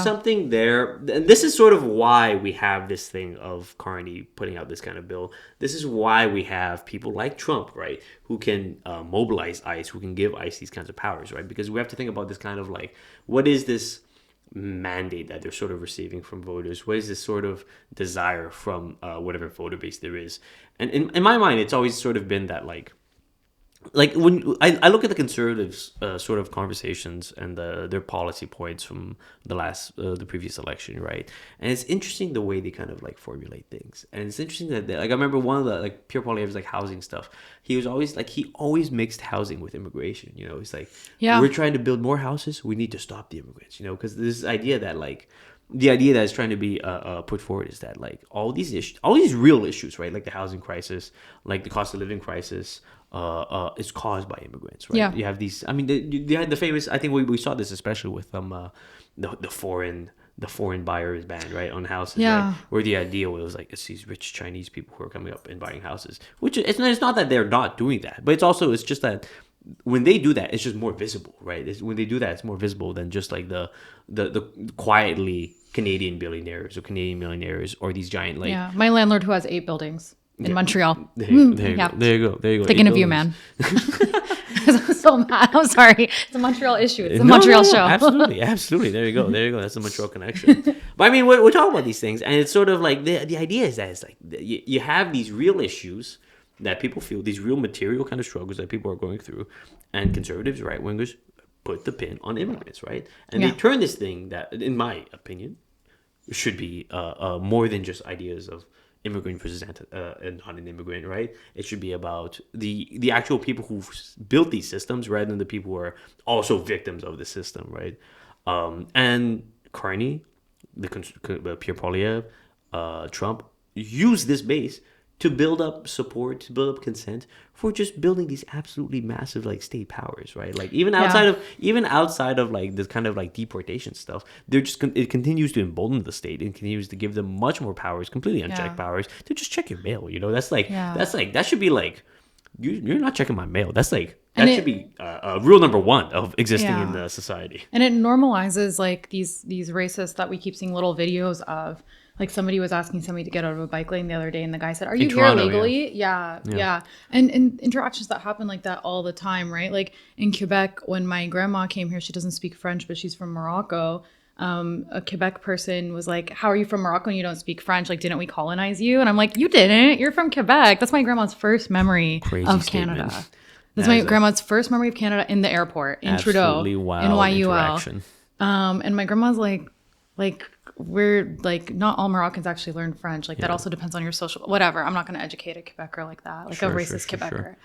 something there, and this is sort of why we have this thing of Carney putting out this kind of bill. This is why we have people like Trump, right, who can mobilize ICE, who can give ICE these kinds of powers, right? Because we have to think about this kind of like, what is this mandate that they're sort of receiving from voters? What is this sort of desire from whatever voter base there is? And in my mind, it's always sort of been that like when I look at the conservatives sort of conversations and their policy points from the previous election, right? And it's interesting the way they kind of like formulate things, and it's interesting that like I remember one of the like Pierre Poilievre's like housing stuff. He was always like he always mixed housing with immigration. You know, it's like we're trying to build more houses, we need to stop the immigrants. You know, because this idea that like. The idea that is trying to be put forward is that like all these issues, all these real issues, right? Like the housing crisis, like the cost of living crisis, is caused by immigrants, right? Yeah. You have these. I mean, they had the famous. I think we saw this especially with the foreign buyers ban, right, on houses, right? Where the idea was like it's these rich Chinese people who are coming up and buying houses, which it's not that they're not doing that, but it's just that when they do that, it's just more visible, right? When they do that, it's more visible than just like the quietly Canadian billionaires or Canadian millionaires or these giant like my landlord who has 8 buildings in Montreal. There you go. Thinking of you, man. I'm so mad. I'm sorry. It's a Montreal issue. It's a Montreal show. Absolutely. There you go. That's the Montreal connection. But I mean, we're talking about these things, and it's sort of like the idea is that it's like you have these real issues that people feel, these real material kind of struggles that people are going through, and conservatives, right wingers, put the pin on immigrants, right? And they turn this thing that, in my opinion, should be more than just ideas of immigrant versus not an immigrant, right? It should be about the actual people who built these systems rather than the people who are also victims of the system, right? And Carney, Pierre Poilievre, Trump use this base to build up support, to build up consent for just building these absolutely massive like state powers, right? Like even outside of like this kind of like deportation stuff, it continues to embolden the state. It continues to give them much more powers, completely unchecked powers to just check your mail. You know, that should be like you're not checking my mail. That should be rule number 1 of existing in the society. And it normalizes like these racists that we keep seeing little videos of. Like somebody was asking somebody to get out of a bike lane the other day, and the guy said, "Are In you Toronto, here legally?" Yeah. And interactions that happen like that all the time, right? Like in Quebec, when my grandma came here, she doesn't speak French, but she's from Morocco. A Quebec person was like, "How are you from Morocco and you don't speak French? Like, didn't we colonize you?" And I'm like, "You didn't. You're from Quebec." That's my grandma's first memory Crazy of statement. Canada. That's That my is a grandma's first memory of Canada in the airport in absolutely Trudeau in wild YUL. interaction. And my grandma's like we're like not all Moroccans actually learn French. Like that also depends on your social whatever. I'm not going to educate a Quebecer like that, like a racist Quebecer.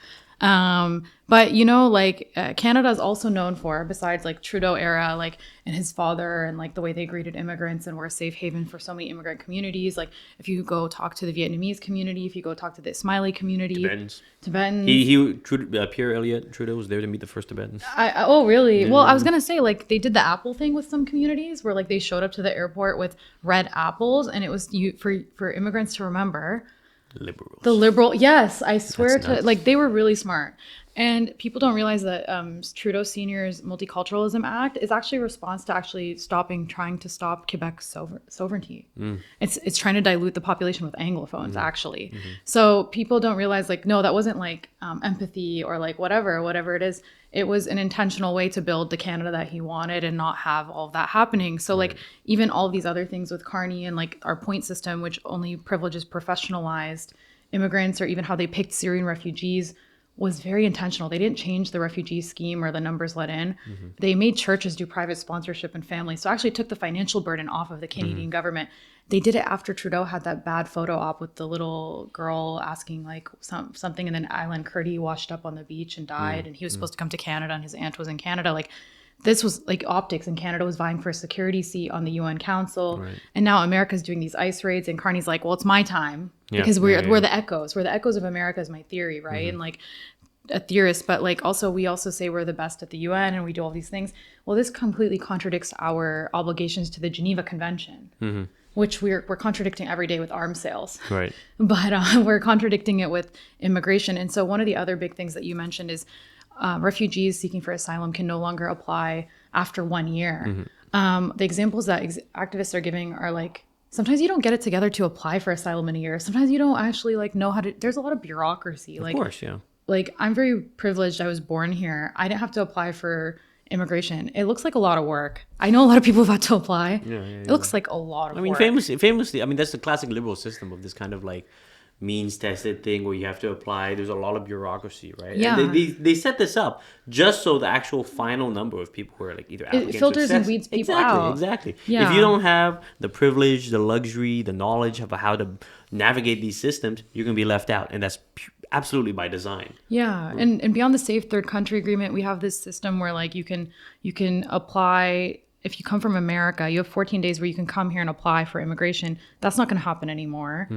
But you know, like Canada is also known for, besides like Trudeau era, like and his father and like the way they greeted immigrants and were a safe haven for so many immigrant communities. Like if you go talk to the Vietnamese community, if you go talk to the Smiley community, Tibetans. Pierre Elliott Trudeau was there to meet the first Tibetans. Oh really? Well, I was gonna say like they did the apple thing with some communities where like they showed up to the airport with red apples, and it was for immigrants to remember. Liberals. The liberal, yes, I swear That's to nuts. like they were really smart. And people don't realize that Trudeau Senior's Multiculturalism Act is actually a response to actually trying to stop Quebec's sovereignty. It's trying to dilute the population with Anglophones, actually. So people don't realize like, no, that wasn't like empathy or like whatever it is. It was an intentional way to build the Canada that he wanted and not have all of that happening. So like even all these other things with Carney and like our point system, which only privileges professionalized immigrants, or even how they picked Syrian refugees, was very intentional. They didn't change the refugee scheme or the numbers let in. They made churches do private sponsorship and families. So actually took the financial burden off of the Canadian government. They did it after Trudeau had that bad photo op with the little girl asking like something, and then Island Curdy washed up on the beach and died, and he was supposed to come to Canada, and his aunt was in Canada. Like this was like optics, and Canada was vying for a security seat on the UN Council. And now America's doing these ICE raids, and Carney's like, well, it's my time because we're the echoes. We're the echoes of America is my theory, right? And like a theorist, but like also we also say we're the best at the UN and we do all these things. Well, this completely contradicts our obligations to the Geneva Convention, which we're contradicting every day with arms sales. Right. But we're contradicting it with immigration. And so one of the other big things that you mentioned is refugees seeking for asylum can no longer apply after 1 year. The examples that activists are giving are like, sometimes you don't get it together to apply for asylum in a year. Sometimes you don't actually like know how to, there's a lot of bureaucracy. Of like, course, yeah. Like I'm very privileged. I was born here. I didn't have to apply for immigration. It looks like a lot of work. I know a lot of people have had to apply. It looks like a lot of work. Famously, I mean, that's the classic liberal system of this kind of like means tested thing where you have to apply. There's a lot of bureaucracy, right? Yeah. And they set this up just so the actual final number of people who are like either applicants It filters or and weeds people out. Exactly. Yeah. If you don't have the privilege, the luxury, the knowledge of how to navigate these systems, you're going to be left out. And that's absolutely by design. Yeah. And beyond the safe third country agreement, we have this system where like you can apply. If you come from America, you have 14 days where you can come here and apply for immigration. That's not going to happen anymore.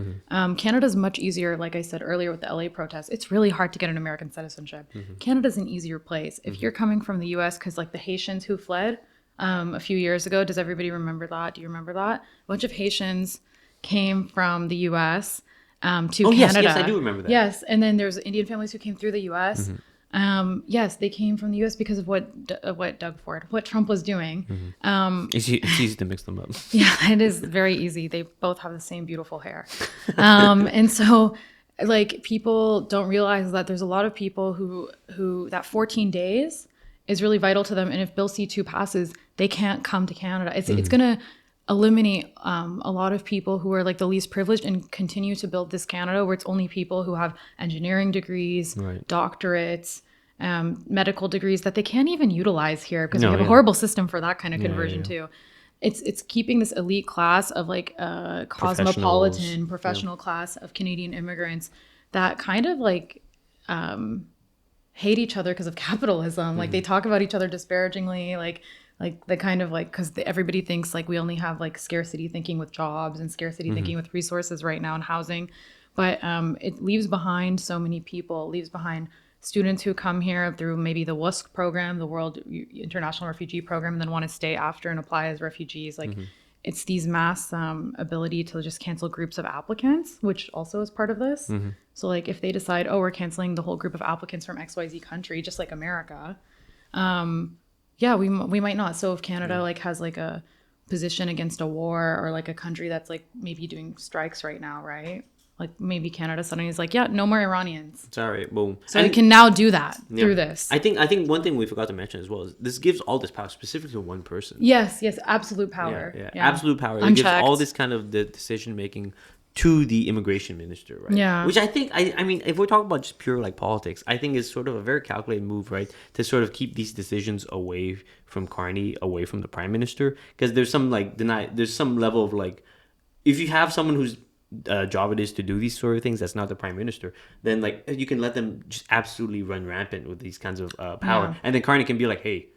Canada's much easier. Like I said earlier with the LA protests, it's really hard to get an American citizenship. Canada's an easier place. If you're coming from the US, because like the Haitians who fled a few years ago, does everybody remember that? Do you remember that? A bunch of Haitians came from the US to Canada. Yes, I do remember that. Yes, and then there's Indian families who came through the US. Yes, they came from the U.S. because of what Trump was doing. It's easy to mix them up. Yeah, it is very easy. They both have the same beautiful hair. And so like people don't realize that there's a lot of people who that 14 days is really vital to them. And if Bill C-2 passes, they can't come to Canada. It's going to eliminate a lot of people who are like the least privileged and continue to build this Canada where it's only people who have engineering degrees, doctorates, medical degrees that they can't even utilize here because we have a horrible system for that kind of conversion too. It's keeping this elite class of like cosmopolitan professional class of Canadian immigrants that kind of like hate each other because of capitalism. Like they talk about each other disparagingly, like the kind of like, because everybody thinks like we only have like scarcity thinking with jobs and scarcity thinking with resources right now in housing. But it leaves behind so many people. It leaves behind students who come here through maybe the WUSC program, the World International Refugee Program, and then want to stay after and apply as refugees. Like it's these mass ability to just cancel groups of applicants, which also is part of this. So like if they decide, oh, we're canceling the whole group of applicants from XYZ country, just like America, we might not. So if Canada like has like a position against a war, or like a country that's like maybe doing strikes right now, right? Like maybe Canada suddenly is like, yeah, no more Iranians. It's all right. Boom. So we can now do that through this. I think one thing we forgot to mention as well is this gives all this power specifically to one person. Yes, absolute power. Yeah. Absolute power. It gives all this kind of the decision making to the immigration minister, right? Yeah. Which I think, I mean, if we're talking about just pure like politics, I think is sort of a very calculated move, right? To sort of keep these decisions away from Carney, away from the prime minister, because there's some like there's some level of like, if you have someone whose job it is to do these sort of things, that's not the prime minister, then like you can let them just absolutely run rampant with these kinds of power, and then Carney can be like, hey,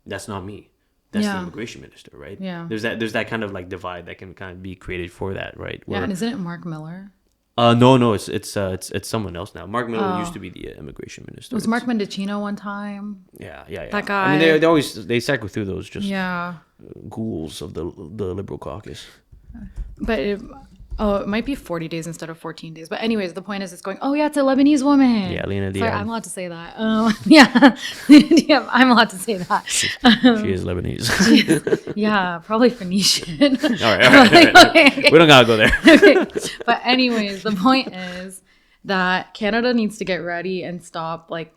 that's not me. That's the immigration minister, right? Yeah. There's that kind of like divide that can kind of be created for that, right? Where, and isn't it Mark Miller? No, it's someone else now. Mark Miller used to be the immigration minister. It was Mark Mendocino one time. Yeah. That guy. I mean, they always cycle through those just yeah ghouls of the liberal caucus. But it might be 40 days instead of 14 days. But anyways, the point is it's going, oh, yeah, it's a Lebanese woman. Yeah, Lina Diab. Sorry, I'm allowed to say that. Yeah, yeah, I'm allowed to say that. She is Lebanese. Yeah, probably Phoenician. All right. Okay. We don't gotta go there. Okay. But anyways, the point is that Canada needs to get ready and start, write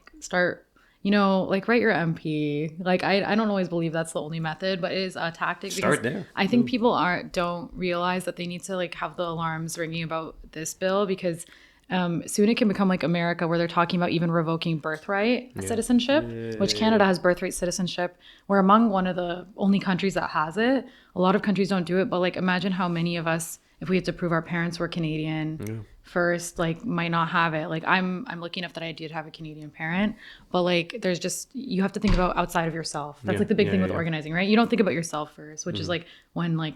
your MP. Like, I don't always believe that's the only method, but it is a tactic. Start there. I think people don't realize that they need to like have the alarms ringing about this bill, because soon it can become like America, where they're talking about even revoking birthright citizenship, which Canada has birthright citizenship. We're among one of the only countries that has it. A lot of countries don't do it, but like imagine how many of us, if we had to prove our parents were Canadian first, like might not have it. Like I'm lucky enough that I did have a Canadian parent, but like there's just, you have to think about outside of yourself. That's like the big thing with organizing, right? You don't think about yourself first, which is like when like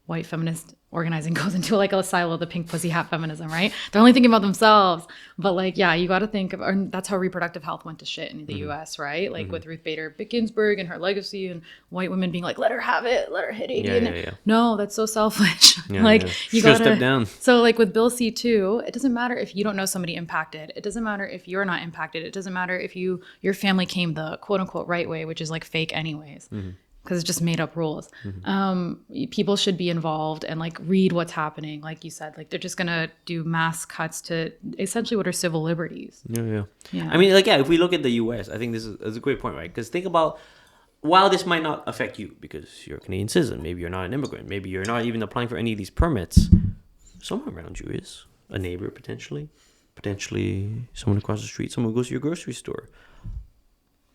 white feminist organizing goes into like a silo, the pink pussy hat feminism, right? They're only thinking about themselves. But like, yeah, you got to think of, and that's how reproductive health went to shit in the US, right? Like with Ruth Bader Ginsburg and her legacy, and white women being like, let her have it, let her hit 80. No, that's so selfish. You got to step down. So like with Bill C2, it doesn't matter if you don't know somebody impacted. It doesn't matter if you're not impacted. It doesn't matter if your family came the quote unquote right way, which is like fake anyways. Because it's just made up rules. People should be involved and like read what's happening. Like you said, like they're just gonna do mass cuts to essentially what are civil liberties. Yeah. I mean, like, if we look at the U.S., I think this is a great point, right? Because think about, while this might not affect you because you're a Canadian citizen, maybe you're not an immigrant, maybe you're not even applying for any of these permits, someone around you is. A neighbor, potentially someone across the street, someone who goes to your grocery store.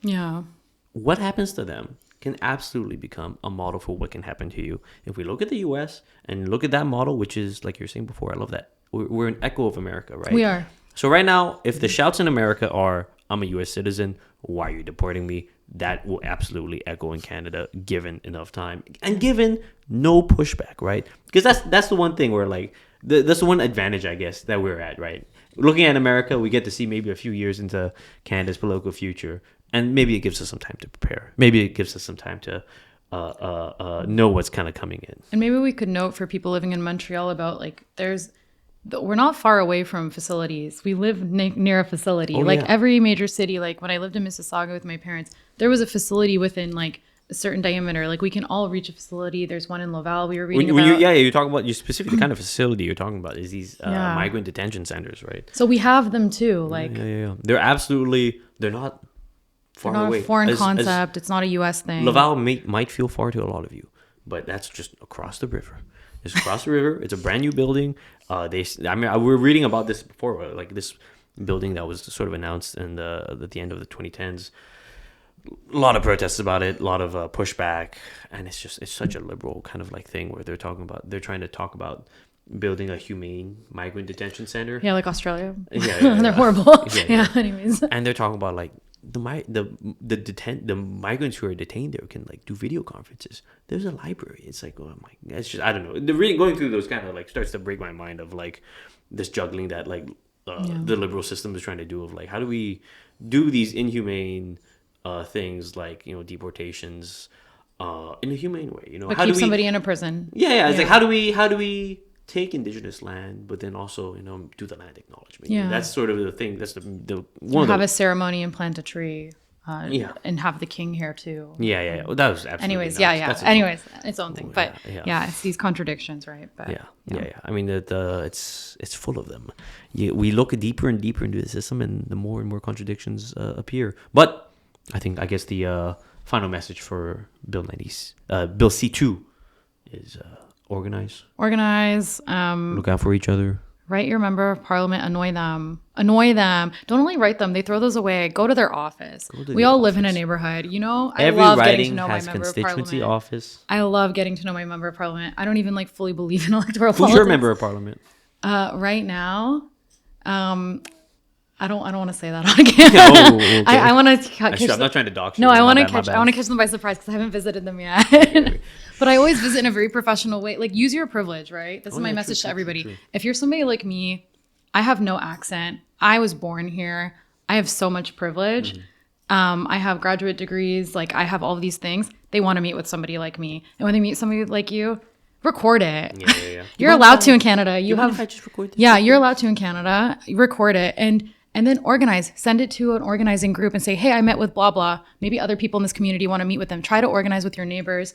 Yeah. What happens to them can absolutely become a model for what can happen to you. If we look at the U.S. and look at that model, which is, like you were saying before, I love that. We're an echo of America, right? We are. So right now, if the shouts in America are, I'm a U.S. citizen, why are you deporting me? That will absolutely echo in Canada, given enough time. And given no pushback, right? Because that's the one thing where, like, that's the one advantage, I guess, that we're at, right? Looking at America, we get to see maybe a few years into Canada's political future. And maybe it gives us some time to prepare. Maybe it gives us some time to know what's kind of coming in. And maybe we could note for people living in Montreal about like we're not far away from facilities. We live near a facility. Every major city, like when I lived in Mississauga with my parents, there was a facility within like a certain diameter. Like we can all reach a facility. There's one in Laval we were reading about. You're talking about, you specifically the kind of facility you're talking about is these migrant detention centers, right? So we have them too. Like They're not far away. A foreign concept. It's not a U.S. thing. Laval might feel far to a lot of you, but that's just across the river. It's across the river. It's a brand new building. We were reading about this before, like this building that was sort of announced at the end of the 2010s. A lot of protests about it, a lot of pushback, and it's such a liberal kind of like thing where they're trying to talk about building a humane migrant detention center. Yeah, like Australia. Yeah. They're horrible. Yeah. Anyways. And they're talking about like the migrants who are detained there can like do video conferences. There's a library. It's like, oh my, it's just, I don't know. The reading, going through those kind of like starts to break my mind of like this juggling that like the liberal system is trying to do of like, how do we do these inhumane things like, you know, deportations in a humane way, you know, but how keep do we, somebody in a prison. It's like, how do we take indigenous land, but then also, you know, do the land acknowledgement. Yeah, that's sort of the thing. That's the one. Have a ceremony and plant a tree. Yeah. and have the king here too. Yeah. Well, that was absolutely. Anyways, nuts. yeah. That's Anyways, its own thing. But yeah. it's these contradictions, right? But Yeah. I mean, it's full of them. We look deeper and deeper into the system, and the more and more contradictions appear. But I guess the final message for Bill Bill C2 is organize. Look out for each other. Write your member of parliament, annoy them. Don't only write them, they throw those away. Go to their office. We all live in a neighborhood. I Every love getting to riding know my has member of constituency parliament. office. I love getting to know my member of parliament. I don't even like fully believe in electoral Who's politics. your member of parliament? Right now, I don't want to say that on camera. Oh, okay. I want to catch I'm not trying to dox you. No, I want to My catch. bad. I want to catch them by surprise because I haven't visited them yet. But I always visit in a very professional way. Like, use your privilege, right? This is my message to everybody. True. If you're somebody like me, I have no accent. I was born here. I have so much privilege. I have graduate degrees. Like, I have all of these things. They want to meet with somebody like me, and when they meet somebody like you, record it. Yeah. You're allowed to in Canada. You have. If I just record this? Yeah, you're allowed to in Canada. Record it and then organize. Send it to an organizing group and say, hey, I met with blah, blah. Maybe other people in this community want to meet with them. Try to organize with your neighbors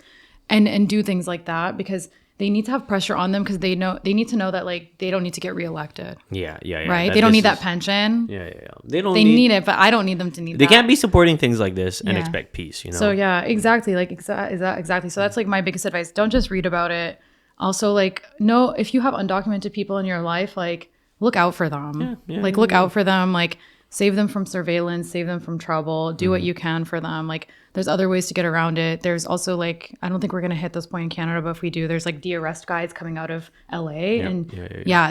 and do things like that because they need to have pressure on them because they need to know that like they don't need to get reelected. Yeah. Right? They don't need that pension. Yeah. They need it, but I don't need them to need that. They can't be supporting things like this and expect peace, So yeah, exactly. Like exactly. So that's like my biggest advice. Don't just read about it. Also, like, no, if you have undocumented people in your life, like, look out for them. Look out for them. Like, save them from surveillance, save them from trouble, do what you can for them. Like, there's other ways to get around it. There's also, like, I don't think we're going to hit this point in Canada, but if we do, there's, like, de-arrest guides coming out of LA.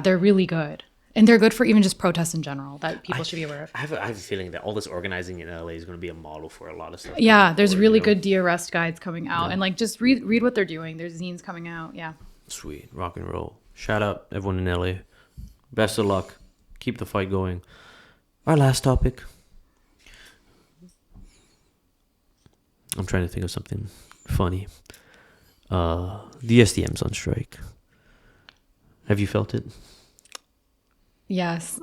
They're really good. And they're good for even just protests in general that people should be aware of. I have a feeling that all this organizing in LA is going to be a model for a lot of stuff. Yeah, there's really good de-arrest guides coming out. And, like, just read what they're doing. There's zines coming out. Yeah. Sweet. Rock and roll. Shout out everyone in LA. Best of luck. Keep the fight going. Our last topic. I'm trying to think of something funny. The STM's on strike. Have you felt it? Yes.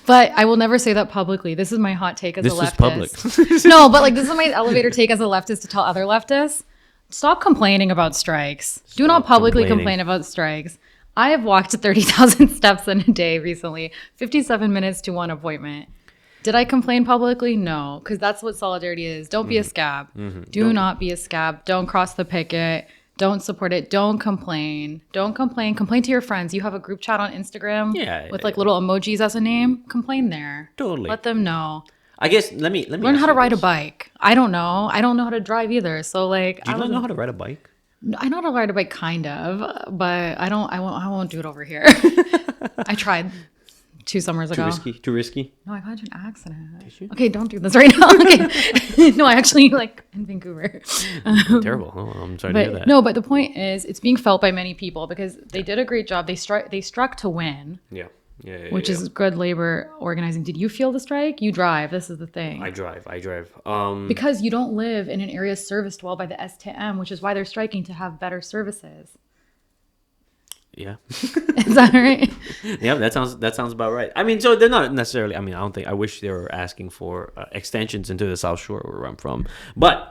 But I will never say that publicly. This is my hot take as a leftist. This is public. No, but like this is my elevator take as a leftist to tell other leftists. Stop complaining about strikes. Do not publicly complain about strikes. I have walked 30,000 steps in a day recently, 57 minutes to one appointment. Did I complain publicly? No, because that's what solidarity is. Don't be a scab. Do not be a scab. Don't cross the picket. Don't support it. Don't complain. Don't complain. Complain to your friends. You have a group chat on Instagram with like little emojis as a name. Complain there. Totally. Let them know. I guess let me learn how to ride a bike. I don't know. I don't know how to drive either. So like, do you not know how to ride a bike? I know how to ride a bike, kind of, but I won't do it over here. I tried 2 summers ago. Too risky. No, I got into an accident. Did you? Okay, don't do this right now. Okay. No, I actually like in Vancouver. Terrible. Oh, I'm sorry to hear that. No, but the point is, it's being felt by many people because they did a great job. They struck to win. Yeah. Which is good labor organizing. Did you feel the strike? You drive. This is the thing. I drive. Because you don't live in an area serviced well by the STM, which is why they're striking to have better services. Yeah. Is that right? Yeah, that sounds about right. I mean, so they're not necessarily. I mean, I wish they were asking for extensions into the South Shore where I'm from, but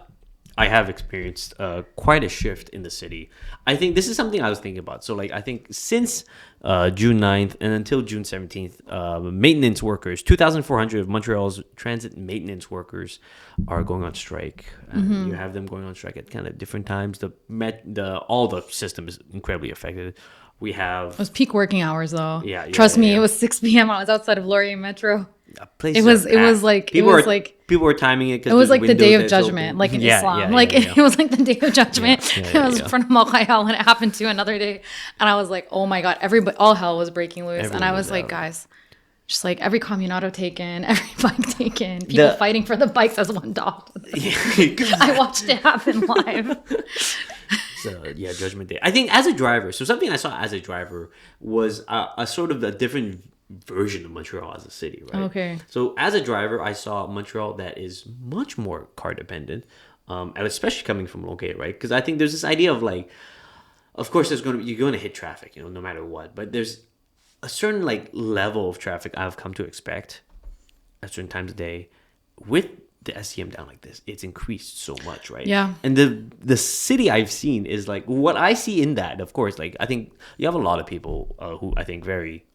I have experienced quite a shift in the city. I think this is something I was thinking about. So, like, I think since June 9th and until June 17th, maintenance workers, 2,400 of Montreal's transit maintenance workers are going on strike. And you have them going on strike at kind of different times. All the system is incredibly affected. We have... It was peak working hours, though. Yeah. Trust me, it was 6 p.m. I was outside of Laurier Metro. It was like people were timing it. It was like the Day of Judgment, like in Islam. It was like the Day of Judgment. It was in front of Malkhayal when it happened to another day, and I was like, oh my god, all hell was breking loose, and I was like, guys, just like every communado taken, every bike taken, people fighting for the bikes as one dog. I watched it happen live. So yeah, Judgment Day. I think as a driver, so something I saw as a driver was a sort of a different version of Montreal as a city, right? Okay. So as a driver, I saw Montreal that is much more car dependent, and especially coming from Longueuil, right? Because I think there's this idea of like, of course, you're going to hit traffic, no matter what. But there's a certain like level of traffic I've come to expect at certain times of day with the STM down like this, it's increased so much, right? Yeah. And the city I've seen is like what I see in that. Of course, like I think you have a lot of people who I think very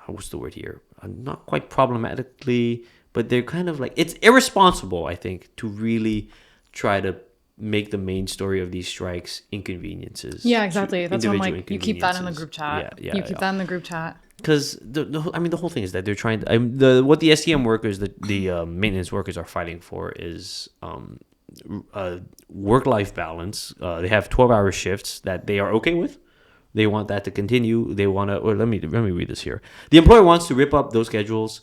what's the word here? Not quite problematically, but they're kind of like it's irresponsible. I think to really try to make the main story of these strikes inconveniences. Yeah, exactly. That's what I'm individual like. You keep that in the inconveniences. group chat. Yeah, You keep that in the group chat. because I mean the whole thing is that they're trying to, what the STM workers, the maintenance workers are fighting for is work-life balance. They have 12-hour shifts that they are okay with. They want that to continue. They want to. Or let me read this here. The employer wants to rip up those schedules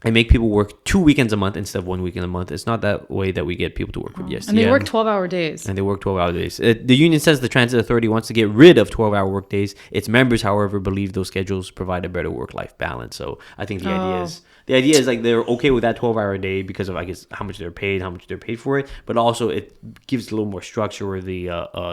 and make people work 2 weekends a month instead of 1 weekend a month. It's not that way that we get people to work for the STM. And they work 12-hour days. And they work 12-hour days. The union says the transit authority wants to get rid of 12-hour work days. Its members, however, believe those schedules provide a better work-life balance. So I think the idea is like they're okay with that 12-hour day because of, I guess, how much they're paid for it. But also it gives a little more structure where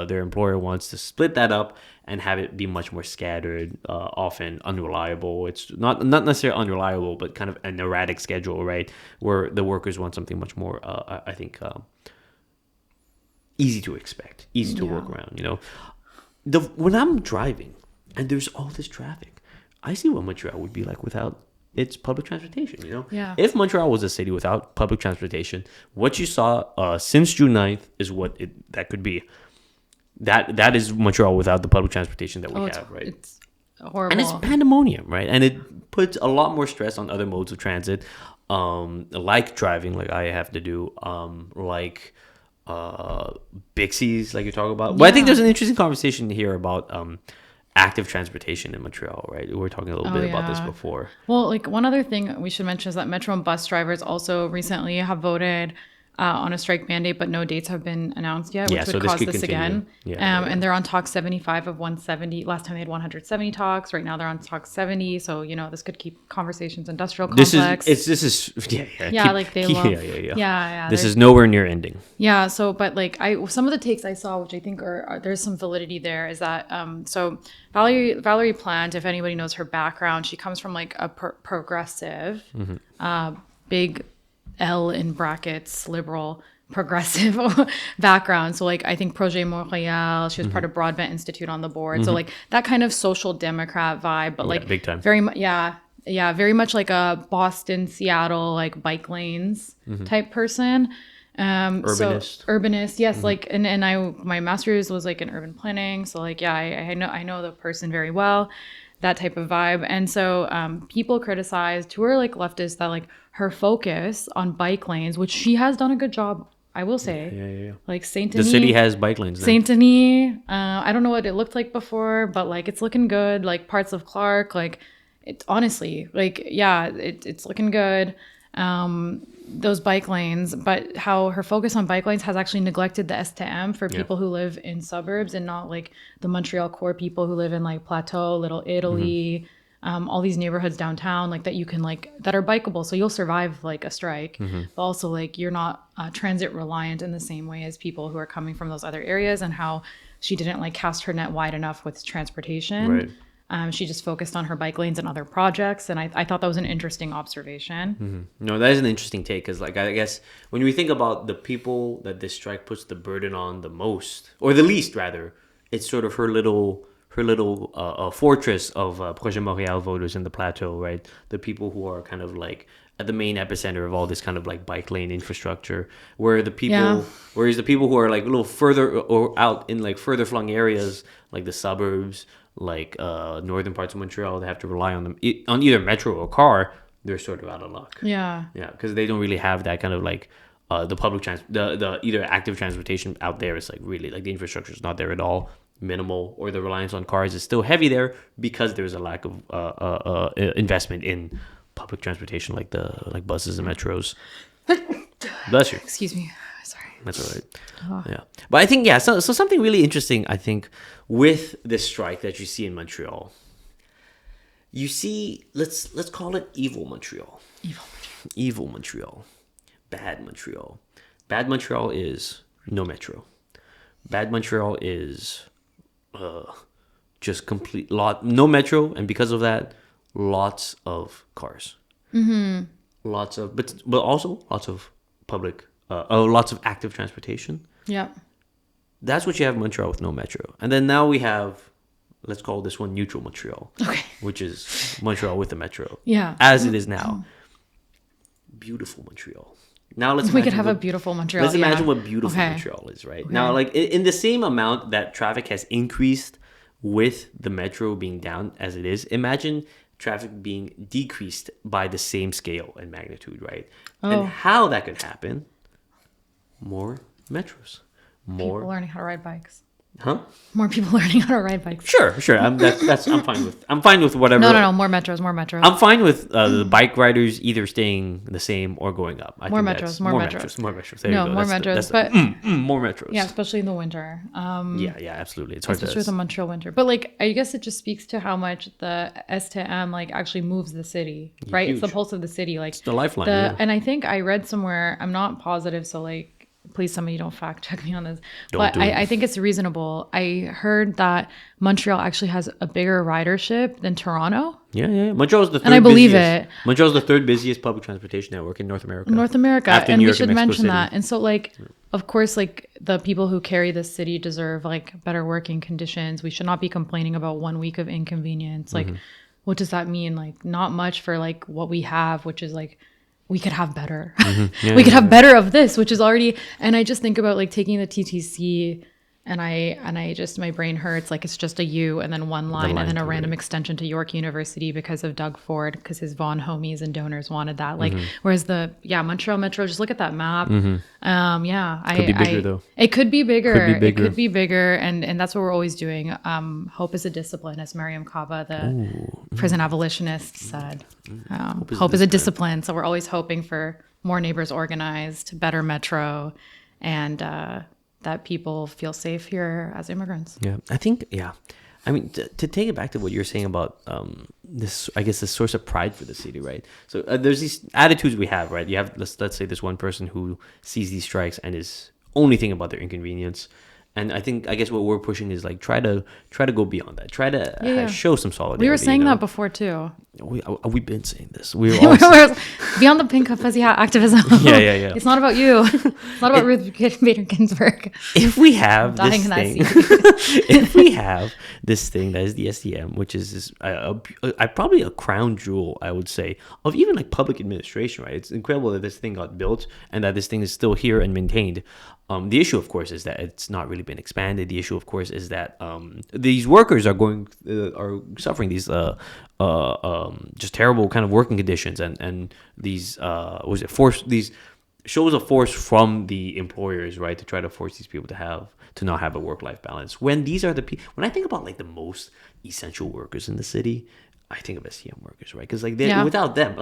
their employer wants to split that up and have it be much more scattered, often unreliable. It's not necessarily unreliable, but kind of an erratic schedule, right? Where the workers want something much more, I think, easy to expect, easy to work around. You know, when I'm driving and there's all this traffic, I see what Montreal would be like without its public transportation. You know, if Montreal was a city without public transportation, what you saw since June 9th is what that could be. That is Montreal without the public transportation that we have, right? It's horrible. And it's pandemonium, right? And it puts a lot more stress on other modes of transit, like driving, like I have to do, like Bixies, like you're talking about. But I think there's an interesting conversation here about active transportation in Montreal, right? We were talking a little bit about this before. Well, like one other thing we should mention is that metro and bus drivers also recently have voted on a strike mandate, but no dates have been announced yet, which would cause this again. And they're on talk 75 of 170. Last time they had 170 talks. Right now they're on talk 70. So, you know, this could keep conversations industrial complex. This is nowhere near ending. Yeah. So, but like some of the takes I saw, which I think are there's some validity there, is that so Valerie Plante, if anybody knows her background, she comes from like a progressive, big L in brackets, liberal, progressive background. So like I think Projet Montréal, she was part of Broadbent Institute on the board. So like that kind of social democrat vibe, but like big time. Very much, very much like a Boston, Seattle, like bike lanes type person. Urbanist, yes. Like and my master's was like in urban planning. So like I know the person very well. That type of vibe. And so people criticized who are like leftists that like her focus on bike lanes, which she has done a good job, I will say. Yeah. Like Saint Denis. The city has bike lanes now. Saint Denis. I don't know what it looked like before, but like it's looking good. Like parts of Clark, like it's honestly like, it's looking good. Those bike lanes, but how her focus on bike lanes has actually neglected the STM for people who live in suburbs and not like the Montreal core people who live in like Plateau, Little Italy, all these neighborhoods downtown, like that you can like that are bikeable. So you'll survive like a strike, but also like you're not transit reliant in the same way as people who are coming from those other areas, and how she didn't like cast her net wide enough with transportation. Right. She just focused on her bike lanes and other projects. And I thought that was an interesting observation. No, that is an interesting take, because like I guess when we think about the people that this strike puts the burden on the most, or the least rather, it's sort of her little fortress of Projet Montréal voters in the Plateau, right? The people who are kind of like at the main epicenter of all this kind of like bike lane infrastructure, whereas the people who are like a little further or out in like further flung areas like the suburbs, like northern parts of Montreal, they have to rely on them on either metro or car. They're sort of out of luck. Yeah, because they don't really have that kind of like the public the either active transportation out there is like really like the infrastructure is not there at all, minimal, or the reliance on cars is still heavy there because there's a lack of investment in public transportation like buses and metros. Bless you. Excuse me. Sorry. That's all right. Yeah. But I think, so something really interesting, I think, with this strike that you see in Montreal, you see, let's call it evil Montreal. Evil Montreal. Bad Montreal. Bad Montreal is no metro. Bad Montreal is just no metro, and because of that, lots of cars. but also lots of public, lots of active transportation. Yeah. That's what you have in Montreal with no metro. And then now we have, let's call this one neutral Montreal, Okay. which is Montreal with the metro. Yeah. As it is now. Beautiful Montreal. Now We could have a beautiful Montreal. Let's imagine yeah. what beautiful Okay. Montreal is, right? Okay. Now, like in the same amount that traffic has increased with the metro being down as it is, imagine traffic being decreased by the same scale and magnitude, right? Oh. And how that could happen, more metros. More People learning how to ride bikes. Huh? More people learning how to ride bikes. Sure. I'm fine with whatever. No. More metros. I'm fine with the bike riders either staying the same or going up. More metros. More metros. There you go. More metros. But more metros. yeah, especially in the winter. Yeah, absolutely. It's hard Especially with the Montreal winter. But like, I guess it just speaks to how much the STM like actually moves the city, right? Huge. It's the pulse of the city. Like It's the lifeline. Yeah. And I think I read somewhere, I'm not positive, so like, please somebody don't fact check me on this. But I think it's reasonable. I heard that Montreal actually has a bigger ridership than Toronto. Yeah. Montreal's the third And I believe busiest, it. Montreal's the third busiest public transportation network in North America. After And New we York should and Mexico mention City. that. And so like, of course, like the people who carry this city deserve like better working conditions. We should not be complaining about 1 week of inconvenience. Like, what does that mean? Like, not much for like what we have, which is like, we could have better. Yeah, we could have better of this, which is already. And I just think about like taking the TTC, and I just, my brain hurts. Like it's just a U and then one line and then a random extension to York University because of Doug Ford, because his Vaughan homies and donors wanted that. Like whereas Montreal Metro, just look at that map. Could be bigger though. It could be bigger. It could be bigger, and that's what we're always doing. Hope is a discipline, as Mariam Kaba, the prison abolitionist, said. Hope is a discipline. So we're always hoping for more neighbors organized, better metro, and that people feel safe here as immigrants. Yeah, I think. Yeah, I mean, to take it back to what you're saying about this, I guess, this source of pride for the city, right? So there's these attitudes we have, right? You have let's say this one person who sees these strikes and is only thinking about their inconvenience. And I guess what we're pushing is like try to go beyond that. Try to show some solidarity. We were saying that before too. We've been saying this. We were all beyond the pink fuzzy hat activism. Yeah. It's not about you. It's not about Ruth Bader Ginsburg. If we have this thing, if we have this thing that is the STM, which is probably a crown jewel, I would say, of even like public administration, right? It's incredible that this thing got built and that this thing is still here and maintained. The issue, of course, is that it's not really been expanded. The issue, of course, is that these workers are suffering these just terrible kind of working conditions and these these shows of force from the employers, right, to try to force these people to not have a work-life balance. When these are the people, when I think about like the most essential workers in the city, I think of STM workers, right? Because like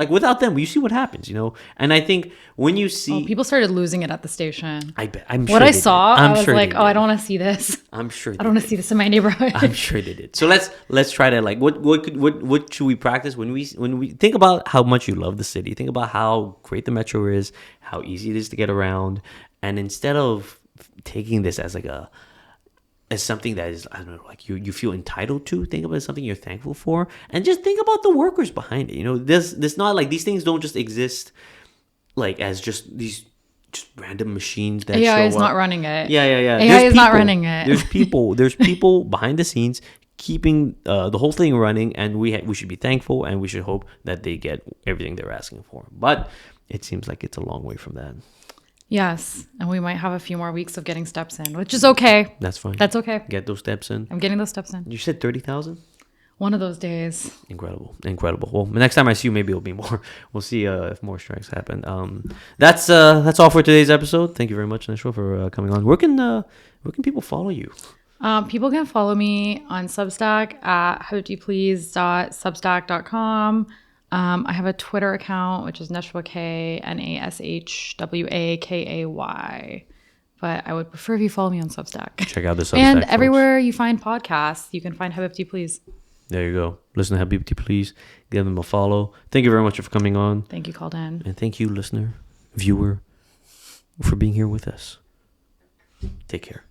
without them, you see what happens, you know. And I think when you see people started losing it at the station. I bet. I'm what sure I saw, I was sure like, I don't want to see this. I'm sure. I don't want to see this in my neighborhood. I'm sure they did. So let's try to like what should we practice when we think about how much you love the city? Think about how great the metro is, how easy it is to get around, and instead of taking this as like as something that is, I don't know, like you feel entitled to, think of it as something you're thankful for, and just think about the workers behind it. You know, this not like these things don't just exist like as just these just random machines that AI show is up. not running it. Yeah. AI is not running it. There's people behind the scenes keeping the whole thing running, and we should be thankful, and we should hope that they get everything they're asking for. But it seems like it's a long way from that. Yes, and we might have a few more weeks of getting steps in, which is okay. That's fine. That's okay. Get those steps in. I'm getting those steps in. You said 30,000? One of those days. Incredible. Well, the next time I see you, maybe it'll be more. We'll see if more strikes happen. That's all for today's episode. Thank you very much, Nashwa, for coming on. Where can people follow you? People can follow me on Substack at howdyouPlease.substack.com. I have a Twitter account, which is Nashwa K, NASHWAKAY. But I would prefer if you follow me on Substack. Check out the Substack. And everywhere you find podcasts, you can find Habibti Please. There you go. Listen to Habibti Please. Give them a follow. Thank you very much for coming on. Thank you, Calden. And thank you, listener, viewer, for being here with us. Take care.